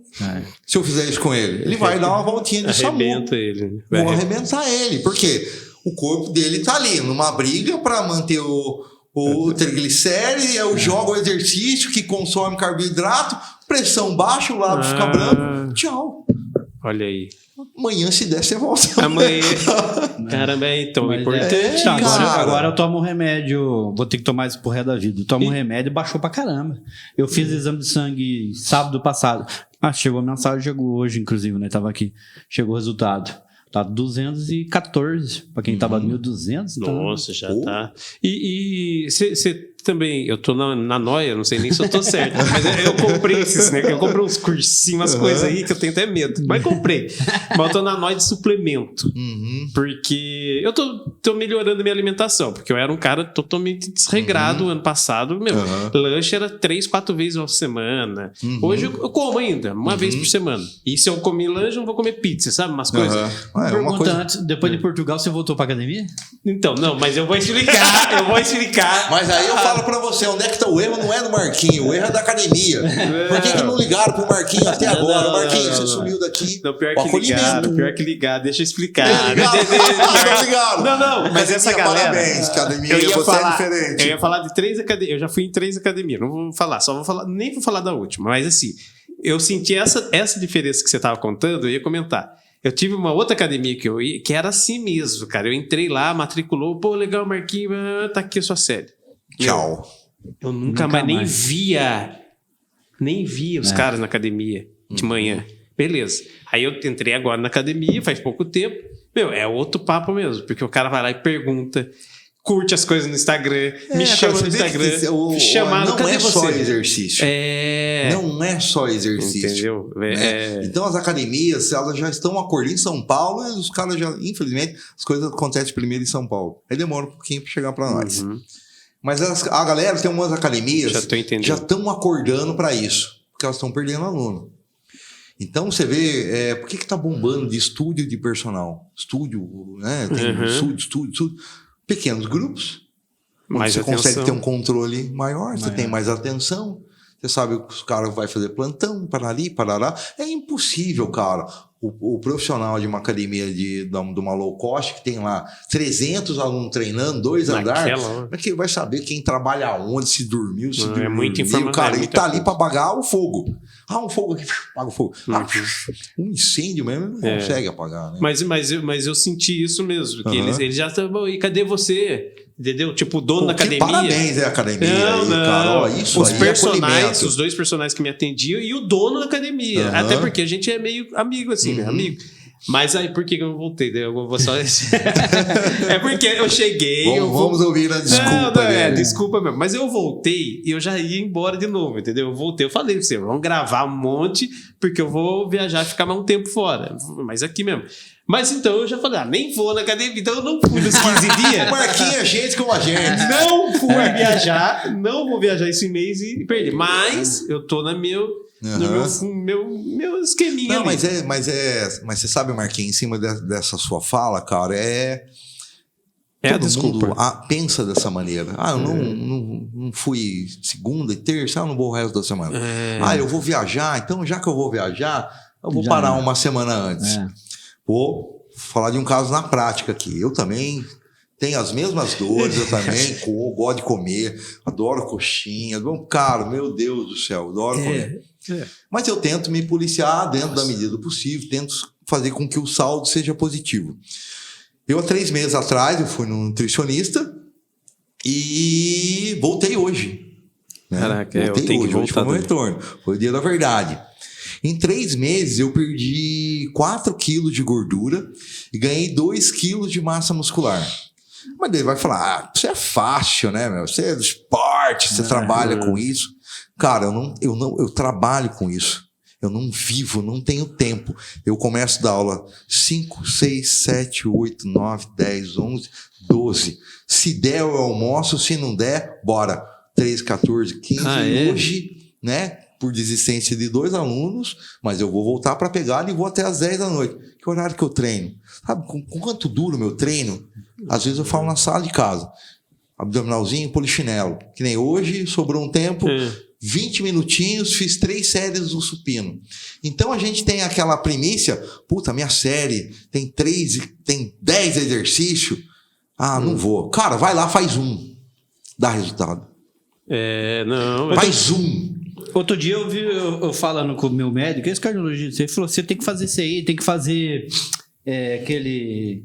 Speaker 4: Se eu fizer isso com ele. Ele vai dar uma voltinha de SAMU.
Speaker 2: Arrebenta ele.
Speaker 4: Vou arrebentar ele. Por quê? O corpo dele tá ali numa briga para manter o triglicérido, eu jogo o exercício que consome carboidrato, pressão baixa, o lábio fica branco, tchau.
Speaker 2: Olha aí.
Speaker 4: Amanhã, se der, você volta.
Speaker 2: Amanhã. Caramba, então é importante.
Speaker 3: Agora eu tomo um remédio, vou ter que tomar isso pro resto da vida. Eu tomo um remédio e baixou pra caramba. Eu fiz exame de sangue sábado passado. Chegou a mensagem, chegou hoje, inclusive, né? Tava aqui. Chegou o resultado. Tá 214, pra quem tava 1.200.
Speaker 2: Nossa, já tá. E você também, eu tô na noia, não sei nem se eu tô certo, mas eu comprei esses, né? Eu comprei uns cursinhos, umas coisas aí que eu tenho até medo, mas comprei. Mas eu tô na noia de suplemento, porque eu tô melhorando a minha alimentação, porque eu era um cara totalmente desregrado ano passado, lanche era 3, 4 vezes por semana. Hoje eu como ainda, uma vez por semana. E se eu comer lanche, eu não vou comer pizza, sabe? Umas coisas.
Speaker 3: Pergunta antes, depois de Portugal, você voltou pra academia?
Speaker 2: Então, não, mas eu vou explicar.
Speaker 4: Mas aí eu falo pra você, onde é que tá o erro? Não é do Marquinho, o erro é da academia. Por que não ligaram pro Marquinho até agora? Marquinho, você sumiu daqui.
Speaker 2: Não, pior que ligar, deixa eu explicar.
Speaker 4: Ligaram.
Speaker 2: Não, mas essa galera...
Speaker 4: Parabéns, academia, você é diferente.
Speaker 2: Eu ia falar de 3 academias, eu já fui em 3 academias, não vou falar, nem vou falar da última, mas assim, eu senti essa diferença que você tava contando, eu ia comentar. Eu tive uma outra academia que eu ia, que era assim mesmo, cara. Eu entrei lá, matriculou, pô, legal, Marquinhos, tá aqui a sua série.
Speaker 4: Tchau.
Speaker 2: Eu nunca mais nem via os caras na academia de manhã. Beleza. Aí eu entrei agora na academia, faz pouco tempo. É outro papo mesmo, porque o cara vai lá e pergunta, curte as coisas no Instagram, me chama no Instagram,
Speaker 4: não é só exercício. Não é só exercício.
Speaker 2: Entendeu?
Speaker 4: Né? Então as academias, elas já estão acordando em São Paulo, e os caras já, infelizmente, as coisas acontecem primeiro em São Paulo. Aí demora um pouquinho para chegar para nós. Mas a galera tem umas academias já estão acordando para isso, porque elas estão perdendo aluno. Então você vê, por que tá bombando de estúdio de personal? Estúdio, né? Tem estúdio. Pequenos grupos, onde você consegue ter um controle maior, você tem mais atenção, você sabe que os caras vão fazer plantão, para ali, para lá. É impossível, cara. O profissional de uma academia de uma low cost, que tem lá 300 alunos treinando, 2 andares, como é que vai saber quem trabalha onde, se dormiu, se dormiu?
Speaker 2: É muita informação.
Speaker 4: Cara, ele tá ali para apagar o fogo. Um fogo aqui, apaga o fogo. Um incêndio mesmo, ele não consegue apagar, né?
Speaker 2: Mas eu senti isso mesmo, que eles já estavam, e cadê você? Entendeu? Tipo, o dono da academia.
Speaker 4: Parabéns, academia. Cara, ó, isso
Speaker 2: os
Speaker 4: aí
Speaker 2: personagens, os 2 personagens que me atendiam e o dono da academia. Até porque a gente é meio amigo, assim, né? Amigo. Mas aí, por que eu não voltei? Eu vou só... É porque eu cheguei...
Speaker 4: Vamos ouvir a desculpa dele.
Speaker 2: Desculpa mesmo. Mas eu voltei e eu já ia embora de novo, entendeu? Eu voltei, eu falei pra você, vamos gravar um monte, porque eu vou viajar e ficar mais um tempo fora. Mas aqui mesmo. Mas então eu já falei, nem vou na academia, então eu não fui nos 15 dias.
Speaker 4: Marquinha, gente como a gente.
Speaker 2: Não fui viajar, não vou viajar esse mês e perder. Mas eu tô no meu esqueminha.
Speaker 4: Não,
Speaker 2: ali.
Speaker 4: mas você sabe, Marquinhos, em cima dessa sua fala, cara, todo
Speaker 2: desculpa.
Speaker 4: mundo pensa dessa maneira. Eu não fui segunda e terça, eu não vou o resto da semana. Eu vou viajar, então já que eu vou viajar, eu vou parar uma semana antes. Vou falar de um caso na prática aqui. Eu também tenho as mesmas dores, eu também gosto de comer, adoro coxinha. Cara, meu Deus do céu, adoro comer. Mas eu tento me policiar dentro da medida do possível, tento fazer com que o saldo seja positivo. Eu, há 3 meses atrás, eu fui num nutricionista e voltei hoje. Né?
Speaker 2: Caraca,
Speaker 4: voltei
Speaker 2: eu tenho
Speaker 4: hoje,
Speaker 2: que voltar.
Speaker 4: hoje foi o meu retorno. Foi o dia da verdade. Em 3 meses, eu perdi 4 quilos de gordura e ganhei 2 quilos de massa muscular. Mas ele vai falar, isso é fácil, né, meu? Você é do esporte, você trabalha com isso. Cara, eu trabalho com isso. Eu não vivo, não tenho tempo. Eu começo a dar aula 5, 6, 7, 8, 9, 10, 11, 12. Se der, eu almoço. Se não der, bora. 13, 14, 15. Hoje, né, por desistência de 2 alunos, mas eu vou voltar para pegar e vou até às 10 da noite. Que horário que eu treino? Sabe com quanto dura o meu treino? Às vezes eu falo na sala de casa. Abdominalzinho, polichinelo. Que nem hoje, sobrou um tempo... 20 minutinhos, fiz 3 séries do supino. Então a gente tem aquela primícia, minha série tem 10 exercícios. Não vou. Cara, vai lá, faz dá resultado. Faz
Speaker 3: Outro dia eu vi eu falando com o meu médico, esse cardiologista, ele falou, você tem que fazer isso aí, tem que fazer aquele...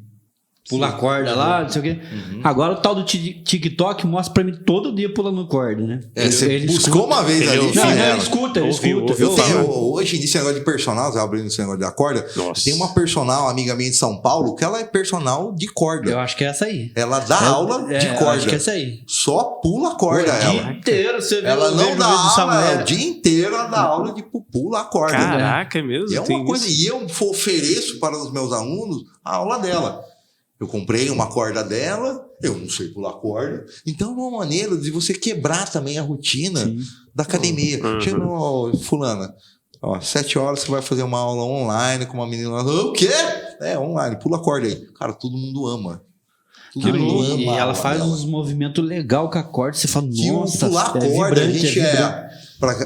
Speaker 3: pular corda lá, não sei o quê. Agora o tal do TikTok mostra pra mim todo dia pulando corda, né?
Speaker 4: Você buscou uma vez ali.
Speaker 3: Ele escuta.
Speaker 4: Hoje, nesse negócio de personal, abrindo esse negócio da corda, tem uma personal, amiga minha de São Paulo, que ela é personal de corda.
Speaker 3: Eu acho que é essa aí.
Speaker 4: Ela dá aula de corda.
Speaker 3: Eu acho que é essa aí.
Speaker 4: Só pula corda ela.
Speaker 3: O dia inteiro você vê
Speaker 4: ela não dá aula, o dia inteiro ela dá
Speaker 3: Não.
Speaker 4: aula de pular corda.
Speaker 2: Caraca, é mesmo?
Speaker 4: E é uma coisa, e eu ofereço para os meus alunos a aula dela. Eu comprei uma corda dela, eu não sei pular corda. Então é uma maneira de você quebrar também a rotina da academia. Chega, fulana, 7 horas você vai fazer uma aula online com uma menina. O quê? Online, pula corda aí. Cara, todo mundo ama.
Speaker 3: Todo mundo ama. E ela faz uns movimentos legais com a corda, você fala, nossa,
Speaker 4: pular corda, a gente
Speaker 3: vibrante.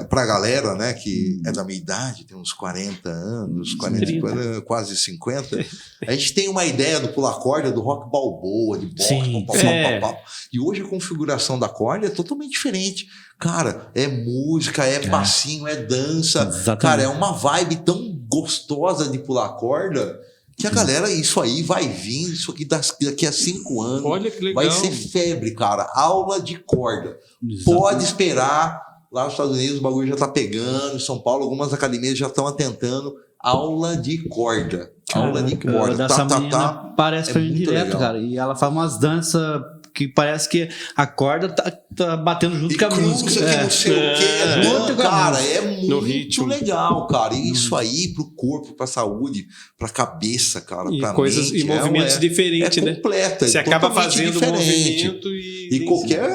Speaker 4: Pra galera, né, que é da minha idade, tem uns 40 anos, 40, quase 50, a gente tem uma ideia do pular corda, do rock balboa, de boxe, pau. E hoje a configuração da corda é totalmente diferente. Cara, é música, é passinho, é dança.
Speaker 3: Exatamente.
Speaker 4: Cara, é uma vibe tão gostosa de pular corda que a galera, isso aí vai vir, isso aqui daqui a 5 anos.
Speaker 2: Olha que legal.
Speaker 4: Vai ser febre, cara. Aula de corda.
Speaker 3: Exatamente.
Speaker 4: Pode esperar. Lá nos Estados Unidos o bagulho já tá pegando. Em São Paulo, algumas academias já estão atentando. Aula de corda. Aula de corda.
Speaker 3: Essa menina parece pra mim direto,
Speaker 4: legal.
Speaker 3: cara. E ela faz umas danças que parece que a corda tá batendo junto com a música.
Speaker 4: Que não sei o quê.
Speaker 3: Junto com a
Speaker 4: Cara,
Speaker 3: música.
Speaker 4: é muito legal, cara. E isso aí pro corpo, pra saúde, pra cabeça, cara,
Speaker 2: E
Speaker 4: pra
Speaker 2: coisas
Speaker 4: mente.
Speaker 2: e movimentos diferentes, né?
Speaker 4: Completa.
Speaker 2: Você acaba
Speaker 4: totalmente
Speaker 2: fazendo
Speaker 4: diferente.
Speaker 2: movimento
Speaker 4: E qualquer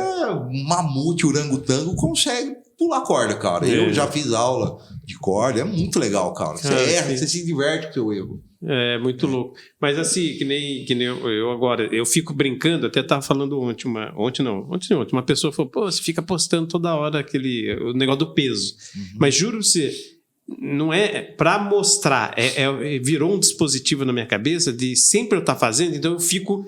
Speaker 4: mamute, orangotango consegue pular corda, cara. Eu já fiz aula de corda, é muito legal, cara. Você erra, você se diverte com o seu erro.
Speaker 2: É muito louco. Mas assim, que nem eu agora, eu fico brincando, até tava falando ontem, uma pessoa falou, você fica postando toda hora o negócio do peso. Mas juro pra você, não é pra mostrar, virou um dispositivo na minha cabeça de sempre eu estar fazendo, então eu fico,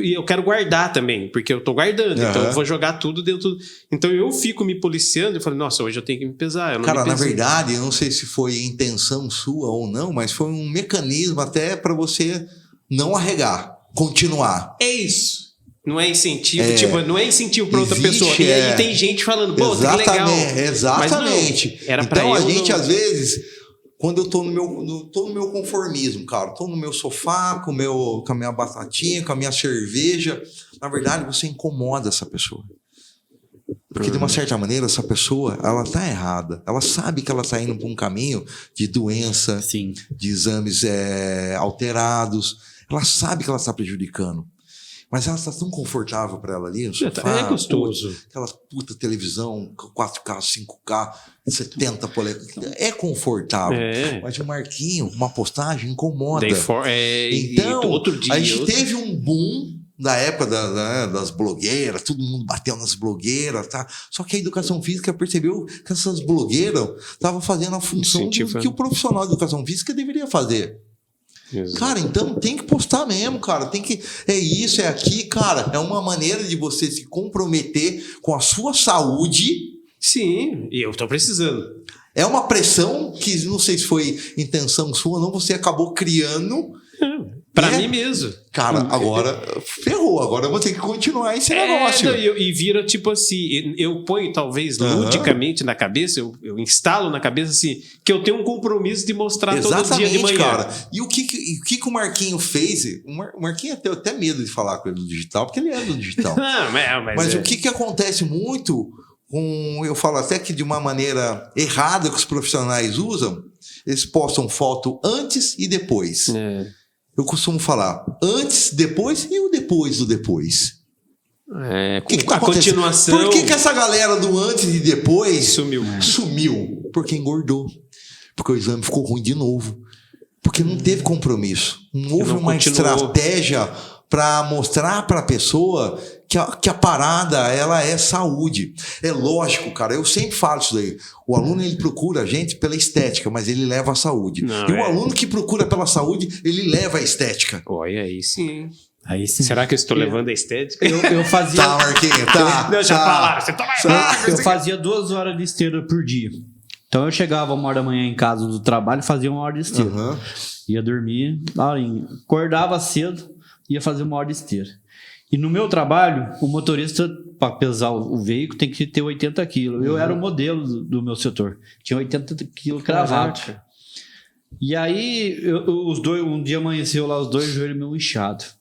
Speaker 2: e eu quero guardar também, porque eu tô guardando, então eu vou jogar tudo dentro. Então eu fico me policiando e falo, nossa, hoje eu tenho que me pesar. Eu não
Speaker 4: Cara,
Speaker 2: me
Speaker 4: na
Speaker 2: pesei.
Speaker 4: verdade, eu não sei se foi intenção sua ou não, mas foi um mecanismo até para você não arregar, continuar.
Speaker 2: É isso. Não é incentivo, não é incentivo para outra
Speaker 4: Existe,
Speaker 2: pessoa. E aí tem gente falando, pô, que legal.
Speaker 4: Exatamente.
Speaker 2: Mas não, era pra
Speaker 4: então a
Speaker 2: eu
Speaker 4: gente,
Speaker 2: não...
Speaker 4: às vezes, quando eu tô no meu conformismo, cara. Tô no meu sofá, com a minha batatinha, com a minha cerveja. Na verdade, você incomoda essa pessoa. Porque, de uma certa maneira, essa pessoa, ela tá errada. Ela sabe que ela tá indo para um caminho de doença,
Speaker 3: Sim.
Speaker 4: de exames alterados. Ela sabe que ela está prejudicando. Mas ela está tão confortável para ela ali no sofá.
Speaker 2: É gostoso.
Speaker 4: Aquela puta televisão, 4K, 5K, 70 polegadas. É confortável.
Speaker 2: É.
Speaker 4: Mas o Marquinho, uma postagem incomoda.
Speaker 2: Então, outro dia,
Speaker 4: a gente teve um boom da época das blogueiras, todo mundo bateu nas blogueiras, tá? Só que a educação física percebeu que essas blogueiras estavam fazendo a função que o profissional de educação física deveria fazer.
Speaker 2: Exato.
Speaker 4: Cara, então tem que postar mesmo, cara. Tem que. É isso, é aqui, cara. É uma maneira de você se comprometer com a sua saúde.
Speaker 2: Sim, e eu tô precisando.
Speaker 4: É uma pressão que não sei se foi intenção sua ou não, você acabou criando.
Speaker 2: Pra mim mesmo.
Speaker 4: Cara, agora ferrou. Agora eu vou ter que continuar esse negócio.
Speaker 2: E vira tipo assim, eu ponho talvez ludicamente na cabeça, eu instalo na cabeça assim, que eu tenho um compromisso de mostrar todo dia de manhã.
Speaker 4: Cara. E o que o Marquinho fez? O Marquinho tem até medo de falar com ele do digital, porque ele é do digital.
Speaker 2: Não,
Speaker 4: mas o que acontece muito, eu falo até que de uma maneira errada que os profissionais usam, eles postam foto antes e depois. Eu costumo falar antes, depois e o depois do depois.
Speaker 2: O
Speaker 4: que tá
Speaker 2: a continuação.
Speaker 4: Por que essa galera do antes e depois
Speaker 2: sumiu?
Speaker 4: Porque engordou. Porque o exame ficou ruim de novo. Porque não teve compromisso. Não houve uma estratégia para mostrar para a pessoa que a parada ela é saúde. É lógico, cara, eu sempre falo isso daí. O aluno ele procura a gente pela estética, mas ele leva a saúde. O aluno que procura pela saúde, ele leva a estética.
Speaker 2: Olha aí sim.
Speaker 3: Aí sim.
Speaker 2: Será que eu estou levando a estética?
Speaker 3: Eu fazia.
Speaker 4: Tá, Marquinhos, tá.
Speaker 2: Não, já falaram. Você
Speaker 3: Eu fazia 2 horas de esteira por dia. Então eu chegava 1h da manhã em casa do trabalho e fazia 1 hora de esteira. Ia dormir, acordava cedo, ia fazer 1 hora de esteira. E no meu trabalho, o motorista, para pesar o veículo, tem que ter 80 quilos. Eu era o modelo do meu setor. Tinha 80 quilos cravado. E aí, um dia amanheceu lá os dois joelhos meio inchados.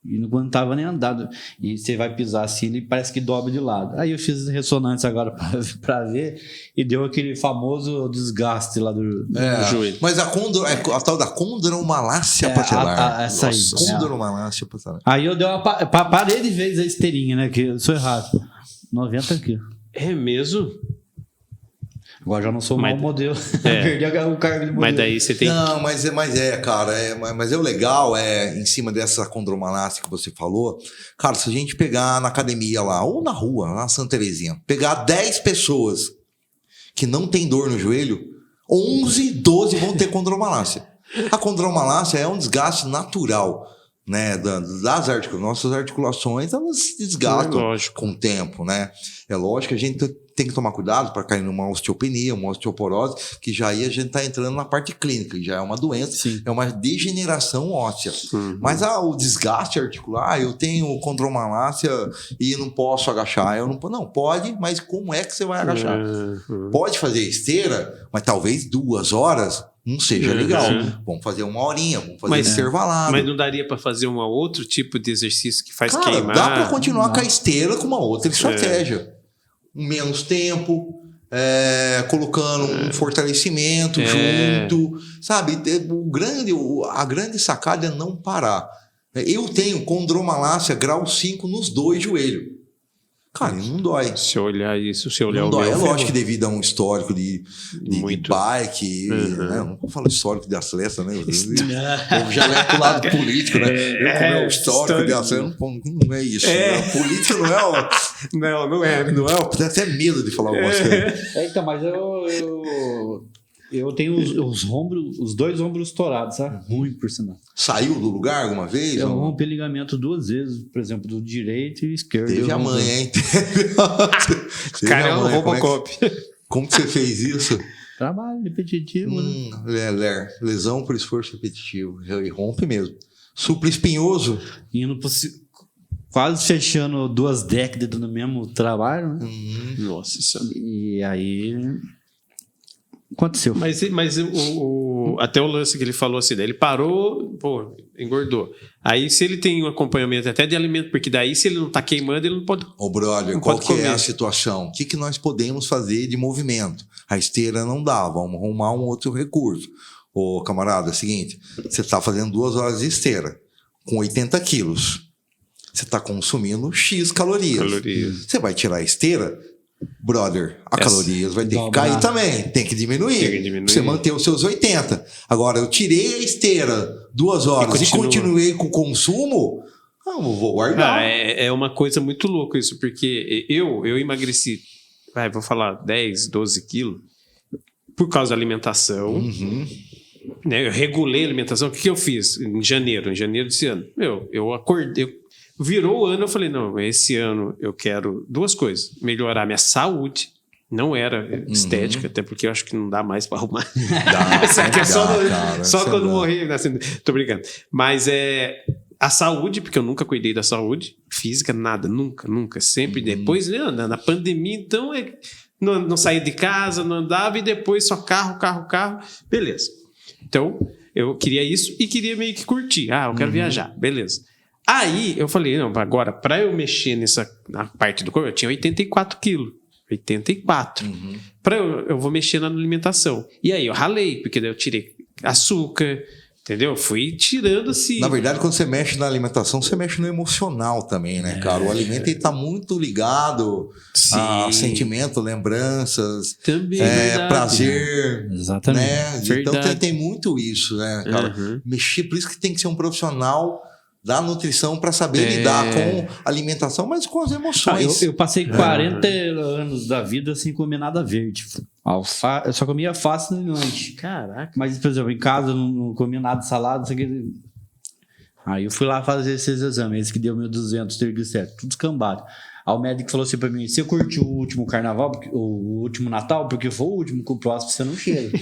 Speaker 3: E não aguentava nem andar. E você vai pisar assim, ele parece que dobra de lado. Aí eu fiz ressonância agora para ver e deu aquele famoso desgaste lá do joelho.
Speaker 4: Mas a tal da condromalácia patelar.
Speaker 3: Essa aí.
Speaker 4: Condromalácia patelar.
Speaker 3: Aí eu dei parei de vez a esteirinha, né? Que eu sou errado. 90 quilos.
Speaker 2: É mesmo?
Speaker 3: Agora já não sou mais modelo. Perdi o cargo de modelo.
Speaker 2: Mas daí você tem.
Speaker 4: Não, mas cara, mas o legal em cima dessa condromalácia que você falou, cara, se a gente pegar na academia lá, ou na rua, lá na Santa Terezinha, pegar 10 pessoas que não tem dor no joelho, 11, 12 vão ter condromalácia. A condromalácia é um desgaste natural, né, das articulações. Nossas articulações, elas se desgastam com o tempo, né? É lógico que a gente tem que tomar cuidado para cair numa osteopenia, uma osteoporose, que já aí a gente está entrando na parte clínica, já é uma doença, é uma degeneração óssea. Mas o desgaste articular, eu tenho condromalácia e não posso agachar. Não pode, mas como é que você vai agachar? Pode fazer esteira, mas talvez 2 horas não seja legal. Vamos fazer 1 horinha, vamos fazer intervalado.
Speaker 2: Mas não daria para fazer um outro tipo de exercício que faz
Speaker 4: Cara,
Speaker 2: queimar?
Speaker 4: Dá para continuar com a esteira com uma outra estratégia. Menos tempo, colocando um fortalecimento junto, sabe? A grande sacada é não parar. Eu tenho condromalácia grau 5 nos 2 joelhos. Cara, não dói.
Speaker 2: Se eu olhar isso, se eu olhar
Speaker 4: não
Speaker 2: o
Speaker 4: dói.
Speaker 2: meu...
Speaker 4: É lógico que devido a um histórico de bike, né? Eu não falo histórico de atleta, né? Eu já levo pro lado político, né? Eu com meu histórico de atleta, não é isso. Né? Política não é o...
Speaker 2: Não é.
Speaker 4: Não é o... Tem até medo de falar algumas coisas.
Speaker 3: Então, mas eu tenho os 2 ombros estourados, sabe? Ruim, por sinal.
Speaker 4: Saiu do lugar alguma vez?
Speaker 3: Eu rompi ligamento 2 vezes, por exemplo, do direito e esquerdo.
Speaker 4: Teve a mãe, hein?
Speaker 2: Cara, é um Robocop.
Speaker 4: Como que você fez isso?
Speaker 3: Trabalho repetitivo, né?
Speaker 4: Lesão por esforço repetitivo. E rompe mesmo. Supra espinhoso.
Speaker 3: Indo quase fechando 2 décadas no mesmo trabalho, né?
Speaker 2: Nossa senhora.
Speaker 3: E aí... Aconteceu.
Speaker 2: Mas até o lance que ele falou assim, daí ele parou, pô, engordou. Aí se ele tem um acompanhamento até de alimento, porque daí se ele não tá queimando, ele não pode...
Speaker 4: Ô, brother,
Speaker 2: não
Speaker 4: qual
Speaker 2: pode
Speaker 4: que é
Speaker 2: comer.
Speaker 4: a situação? O que nós podemos fazer de movimento? A esteira não dá, vamos arrumar um outro recurso. Ô, camarada, é o seguinte, você tá fazendo 2 horas de esteira com 80 quilos. Você está consumindo X calorias. Você vai tirar a esteira, brother, a calorias vai ter que cair também. Tem que diminuir. Pra você manter os seus 80. Agora, eu tirei a esteira 2 horas e continuei com o consumo, eu vou guardar.
Speaker 2: É uma coisa muito louca isso, porque eu emagreci, vou falar 10, 12 quilos, por causa da alimentação. Né, eu regulei a alimentação. O que eu fiz em janeiro desse ano? Eu acordei... Virou o ano, eu falei, não, esse ano eu quero 2 coisas. Melhorar minha saúde, não era estética, até porque eu acho que não dá mais para arrumar. Só quando morrer. Assim, tô brincando. Mas a saúde, porque eu nunca cuidei da saúde física, nada, nunca. Sempre depois, né, na pandemia, então, não saía de casa, não andava, e depois só carro. Beleza. Então, eu queria isso e queria meio que curtir. Eu quero viajar, beleza. Aí eu falei, não, agora, para eu mexer na parte do corpo, eu tinha 84 quilos. 84. Eu vou mexer na alimentação. E aí eu ralei, porque daí eu tirei açúcar, entendeu? Fui tirando assim.
Speaker 4: Na verdade, quando você mexe na alimentação, você mexe no emocional também, né, cara? O alimento está muito ligado a sentimento, lembranças,
Speaker 2: também,
Speaker 4: prazer.
Speaker 3: Exatamente.
Speaker 4: Né? Então tem muito isso, né, cara? Mexer, por isso que tem que ser um profissional da nutrição para saber lidar com alimentação, mas com as emoções.
Speaker 3: Eu passei 40 anos da vida sem comer nada verde. Eu só comia alface no lanche.
Speaker 2: Caraca.
Speaker 3: Mas, por exemplo, em casa eu não comia nada de salada, isso aqui. Aí eu fui lá fazer esses exames, esse que deu 1.200 triglicéridos, tudo escambado. Aí o médico falou assim pra mim, você curtiu o último carnaval, o último Natal? Porque foi o último, que o próximo você não chega.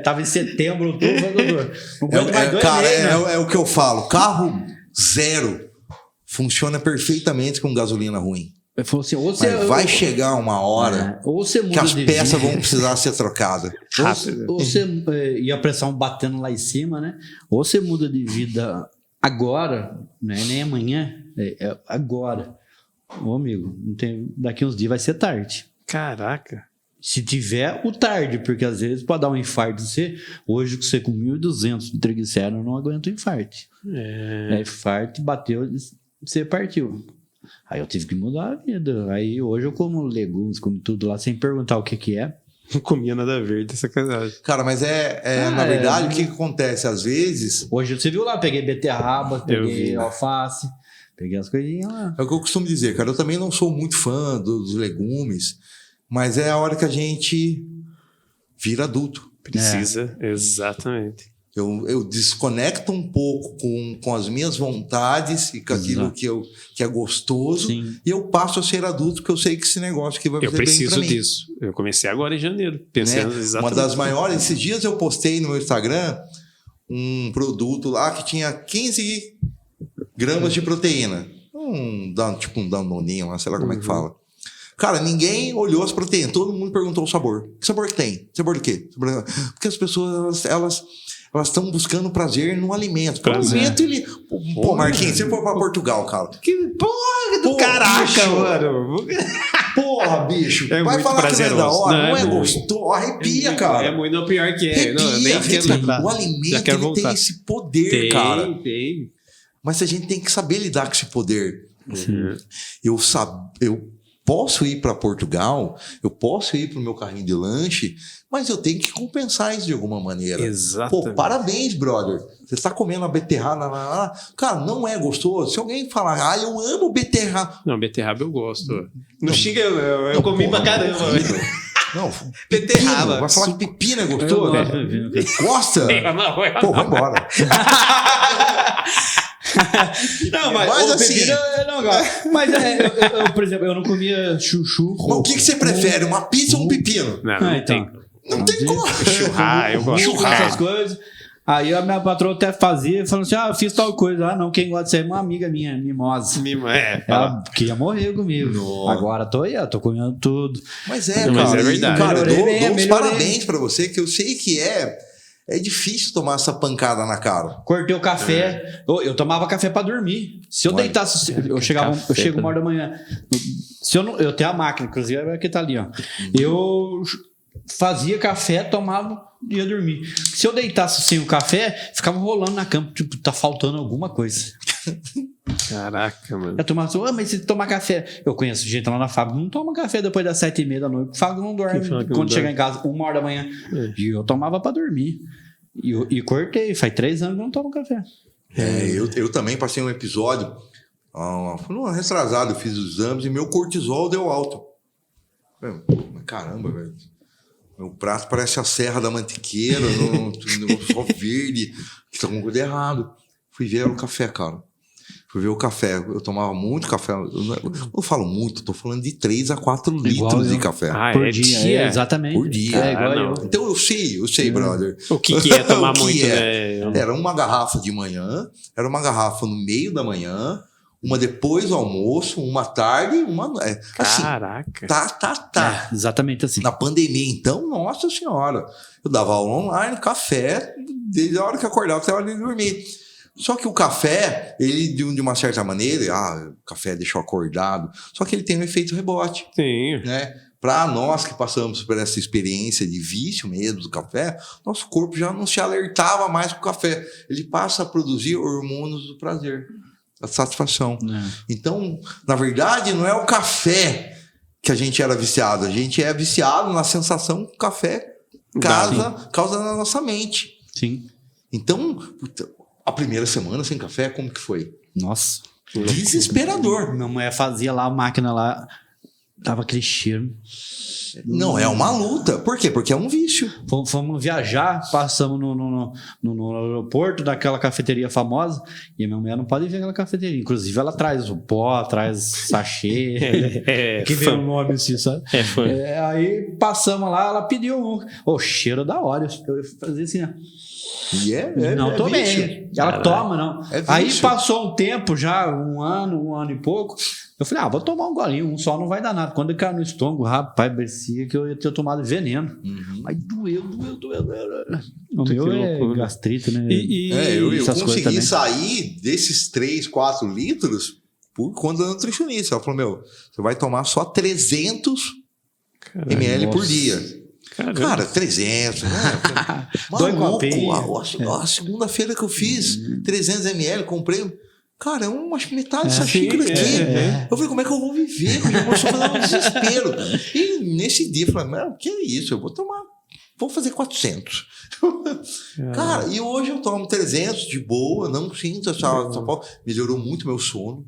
Speaker 3: Tava em setembro, outubro, não aguento mais 2
Speaker 4: cara,
Speaker 3: meses, né?
Speaker 4: é o que eu falo, carro zero funciona perfeitamente com gasolina ruim.
Speaker 3: Ele falou assim,
Speaker 4: vai chegar uma hora
Speaker 3: ou você muda
Speaker 4: que as
Speaker 3: de
Speaker 4: peças
Speaker 3: vida,
Speaker 4: vão precisar ser trocadas.
Speaker 3: ou você e a pressão batendo lá em cima, né? Ou você muda de vida agora, né? Nem amanhã, é agora. Ô amigo, daqui uns dias vai ser tarde.
Speaker 2: Caraca.
Speaker 3: Se tiver o tarde, porque às vezes pode dar um infarto. Hoje você com 1.200 de triglicéridos, eu não aguento um infarto. Infarto, bateu, você partiu. Aí eu tive que mudar a vida. Aí hoje eu como legumes, como tudo lá, sem perguntar o que é.
Speaker 2: Não comia nada verde, sacanagem.
Speaker 4: Cara, mas na verdade, o que acontece? Às vezes...
Speaker 3: Hoje você viu lá, peguei beterraba, peguei alface, peguei as coisinhas lá.
Speaker 4: É o que eu costumo dizer, cara. Eu também não sou muito fã dos legumes, mas é a hora que a gente vira adulto.
Speaker 2: Precisa, exatamente.
Speaker 4: Eu desconecto um pouco com as minhas vontades e com aquilo que é gostoso.
Speaker 3: Sim.
Speaker 4: E eu passo a ser adulto, porque eu sei que esse negócio aqui vai fazer bem pra mim.
Speaker 2: Eu preciso disso. Eu comecei agora em janeiro, pensando exatamente.
Speaker 4: Uma das maiores... Esses dias eu postei no meu Instagram um produto lá que tinha 15 gramas de proteína. Tipo um danoninho lá, sei lá como é que fala. Cara, ninguém olhou as proteínas. Todo mundo perguntou o sabor. Que sabor que tem? Sabor de quê? Porque as pessoas, elas estão buscando prazer no alimento. O alimento, ele... Pô, Marquinhos, você for pra Portugal, cara.
Speaker 2: Que porra do caraca, bicho, mano.
Speaker 4: Porra, bicho. Vai falar prazeroso. Que não é da hora, não é gostoso. Arrepia, cara.
Speaker 2: É muito pior que é.
Speaker 4: O alimento, ele tem esse poder, cara.
Speaker 2: Tem.
Speaker 4: Mas a gente tem que saber lidar com esse poder. Eu posso ir para Portugal, eu posso ir para o meu carrinho de lanche, mas eu tenho que compensar isso de alguma maneira.
Speaker 2: Exatamente.
Speaker 4: Pô, parabéns, brother. Você está comendo a beterraba. Cara, não é gostoso? Se alguém falar, eu amo beterraba.
Speaker 2: Não, beterraba eu gosto. Não xinga eu comi pra caramba.
Speaker 4: Não,
Speaker 2: beterraba.
Speaker 4: Vai falar que pepino é gostoso? Gosta? Pô, vai embora.
Speaker 3: Não, mas assim, pepino eu não gosto. Mas por exemplo, eu não comia chuchu.
Speaker 4: Mas o que você prefere, uma pizza ou um pepino?
Speaker 2: Não tem.
Speaker 4: Não tem como.
Speaker 2: Churrasco, eu gosto.
Speaker 3: Churrasco, essas coisas. Aí a minha patroa até fazia, falando assim, eu fiz tal coisa. Ah, não, quem gosta de ser uma amiga minha, mimosa. Ela queria morrer comigo.
Speaker 4: Nossa.
Speaker 3: Agora tô comendo tudo.
Speaker 4: Mas
Speaker 2: Mas é verdade.
Speaker 4: Cara, eu
Speaker 3: Melhorei,
Speaker 4: dou os
Speaker 3: melhorei.
Speaker 4: parabéns pra você, que eu sei que é difícil tomar essa pancada na cara.
Speaker 3: Cortei o café. Eu tomava café pra dormir. Se eu
Speaker 4: Olha.
Speaker 3: deitasse, eu chego 1 hora da manhã. Se eu não, eu tenho a máquina, inclusive é que tá ali, ó. Eu fazia café, tomava e ia dormir. Se eu deitasse sem o café, ficava rolando na cama, tipo, tá faltando alguma coisa.
Speaker 2: Caraca, mano.
Speaker 3: Eu tomava assim, mas se tomar café. Eu conheço gente lá na fábrica, não toma café depois das 7h30 da noite. Fala que não dorme
Speaker 2: Quem fala que não
Speaker 3: quando
Speaker 2: dorme?
Speaker 3: chegar em casa, 1 hora da manhã. E eu tomava pra dormir. E cortei, faz 3 anos que eu não tomo café.
Speaker 4: Eu também passei um episódio, foi numa retrasada, eu fiz os exames e meu cortisol deu alto. Mas caramba, velho. Meu prato parece a Serra da Mantiqueira, só verde, que tá com coisa errado. Fui ver o café, cara. Fui ver o café. Eu tomava muito café. Eu falo muito, tô falando de 3 a 4 litros de café.
Speaker 3: Por dia, exatamente.
Speaker 4: Por dia.
Speaker 3: É igual
Speaker 2: não.
Speaker 3: eu.
Speaker 4: Então eu sei, brother.
Speaker 2: O que é tomar
Speaker 4: O que
Speaker 2: muito,
Speaker 4: é?
Speaker 2: né?
Speaker 4: Era uma garrafa de manhã, era uma garrafa no meio da manhã, uma depois do almoço, uma tarde, uma... Assim,
Speaker 2: Caraca.
Speaker 4: tá.
Speaker 3: É, exatamente assim.
Speaker 4: Na pandemia, então, nossa senhora. Eu dava aula online, café, desde a hora que acordava até a hora de dormir. Só que o café, ele, de uma certa maneira, o café deixou acordado, só que ele tem um efeito rebote,
Speaker 2: Sim.
Speaker 4: né? Para nós que passamos por essa experiência de vício mesmo do café, nosso corpo já não se alertava mais com o café. Ele passa a produzir hormônios do prazer, da satisfação. Então, na verdade, não é o café que a gente era viciado. A gente é viciado na sensação que o causa na nossa mente.
Speaker 3: Sim.
Speaker 4: Então, a primeira semana sem café, como que foi?
Speaker 3: Nossa.
Speaker 4: Desesperador.
Speaker 3: Minha mulher fazia lá a máquina lá, dava aquele cheiro.
Speaker 4: Não, é uma luta. Por quê? Porque é um vício.
Speaker 3: Fomos viajar, passamos no aeroporto daquela cafeteria famosa e a minha mulher não pode ver aquela cafeteria. Inclusive, ela traz o pó, traz sachê. Que vem o nome assim, sabe?
Speaker 2: Fã.
Speaker 3: Aí passamos lá, ela pediu um. O cheiro da hora. Eu fazia assim, ó.
Speaker 4: E
Speaker 3: Não tomei.
Speaker 4: vício.
Speaker 3: Ela toma, não.
Speaker 4: É vício.
Speaker 3: Aí passou um tempo já, um ano e pouco. Eu falei, vou tomar um golinho, um só não vai dar nada. Quando ele caiu no estômago, rapaz, parecia que eu ia ter tomado veneno. Mas doeu. O meu
Speaker 2: loucura.
Speaker 3: é gastrite, né?
Speaker 4: Eu
Speaker 3: Essas coisas
Speaker 4: consegui
Speaker 3: também.
Speaker 4: sair desses 3, 4 litros por conta da nutricionista. Ela falou, você vai tomar só 300 ml por dia.
Speaker 2: Caramba.
Speaker 4: Cara, 300, né?
Speaker 3: Dois
Speaker 4: Maluco,
Speaker 3: copinhos.
Speaker 4: a segunda-feira que eu fiz, 300 ml, comprei. Cara, acho que metade dessa
Speaker 2: sim,
Speaker 4: xícara aqui. Eu falei, como é que eu vou viver? Começou a dar um desespero. E nesse dia, eu falei, o que é isso? Eu vou fazer 400. Cara, e hoje eu tomo 300 de boa, não sinto essa falta. Melhorou muito meu sono,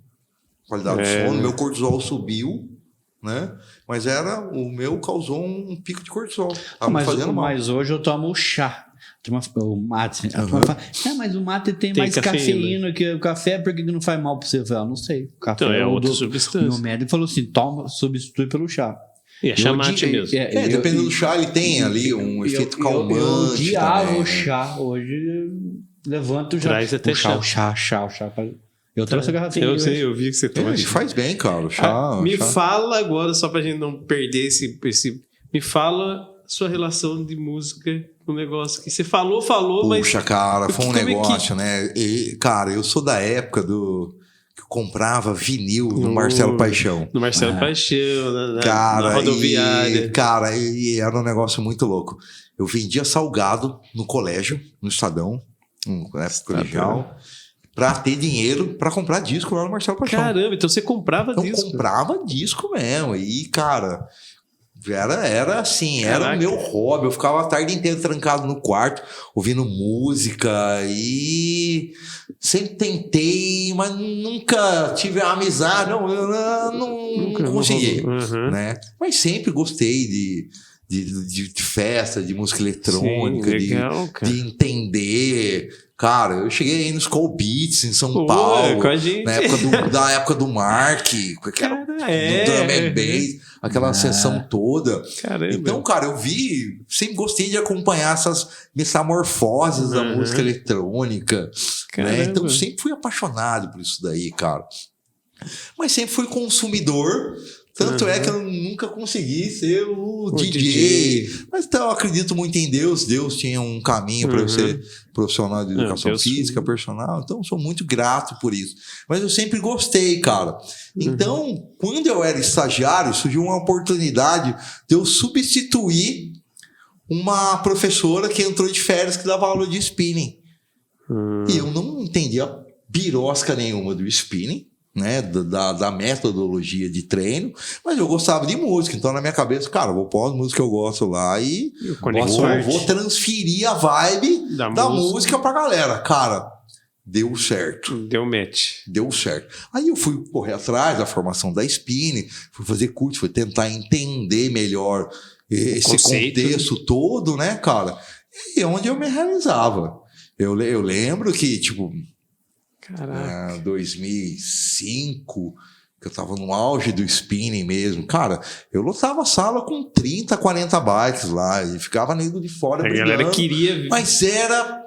Speaker 4: qualidade do sono, meu cortisol subiu, né? Mas o meu causou um pico de cortisol. Tava me fazendo mal.
Speaker 3: Mas hoje eu tomo chá. O mate. A turma fala, mas o mate tem mais cafeína que o café, por que não faz mal pra você? Eu falo, não sei. O café
Speaker 2: Então é outra substância.
Speaker 3: Meu médico falou assim: substitui pelo chá.
Speaker 2: E é chamate mesmo.
Speaker 4: Dependendo do chá, ele tem ali um efeito calmante.
Speaker 3: Eu odiava
Speaker 4: também.
Speaker 3: o chá. Hoje levanto já.
Speaker 2: Traz até
Speaker 3: o chá. Eu trouxe a garrafinha.
Speaker 2: Eu sei, eu vi que você toma.
Speaker 4: Ele faz bem, cara. O chá.
Speaker 2: Me fala agora, só pra gente não perder esse. Me fala sua relação de música com o negócio que você falou, mas.
Speaker 4: Puxa, cara, foi um
Speaker 2: como é que-
Speaker 4: negócio, né? Cara, eu sou da época que eu comprava vinil no Marcelo Paixão.
Speaker 2: No Marcelo Paixão, na
Speaker 4: Cara,
Speaker 2: rodoviária.
Speaker 4: e era um negócio muito louco. Eu vendia salgado no colégio, no Estadão, na época colegial, pra ter dinheiro pra comprar disco lá no Marcelo Paixão.
Speaker 2: Caramba, então você comprava
Speaker 4: Eu
Speaker 2: disco.
Speaker 4: comprava disco mesmo. E, cara, era assim, era
Speaker 2: Caraca.
Speaker 4: o meu hobby. Eu ficava a tarde inteira trancado no quarto, ouvindo música e sempre tentei, mas nunca tive a amizade. Não consegui,
Speaker 2: Uhum.
Speaker 4: né? Mas sempre gostei de festa, de música eletrônica,
Speaker 2: Sim, legal, cara.
Speaker 4: de entender Cara, eu cheguei aí nos Call Beats em São Paulo,
Speaker 2: com a gente.
Speaker 4: na época do Mark, que era do Drum and Bass, aquela sessão toda.
Speaker 2: Caramba.
Speaker 4: Então, cara, eu sempre gostei de acompanhar essas metamorfoses da música eletrônica, né? Então, sempre fui apaixonado por isso daí, cara. Mas sempre fui consumidor. Tanto é que eu nunca consegui ser o DJ. Mas então, eu acredito muito em Deus. Deus tinha um caminho para eu ser profissional de educação física, personal. Então, sou muito grato por isso. Mas eu sempre gostei, cara. Então, quando eu era estagiário, surgiu uma oportunidade de eu substituir uma professora que entrou de férias que dava aula de spinning. E eu não entendia birosca nenhuma do spinning, né, da metodologia de treino, mas eu gostava de música, então na minha cabeça, cara, eu vou pôr as músicas que eu gosto lá e vou transferir a vibe da música pra galera. Cara, deu certo.
Speaker 2: Deu match.
Speaker 4: Deu certo. Aí eu fui correr atrás da formação da spinning, fui fazer curso, fui tentar entender melhor esse contexto todo, né, cara? E é onde eu me realizava. Eu lembro que, tipo, 2005, que eu tava no auge do spinning mesmo. Cara, eu lotava a sala com 30, 40 bikes lá e ficava nego de fora
Speaker 2: a
Speaker 4: brigando.
Speaker 2: Galera queria...
Speaker 4: Mas era...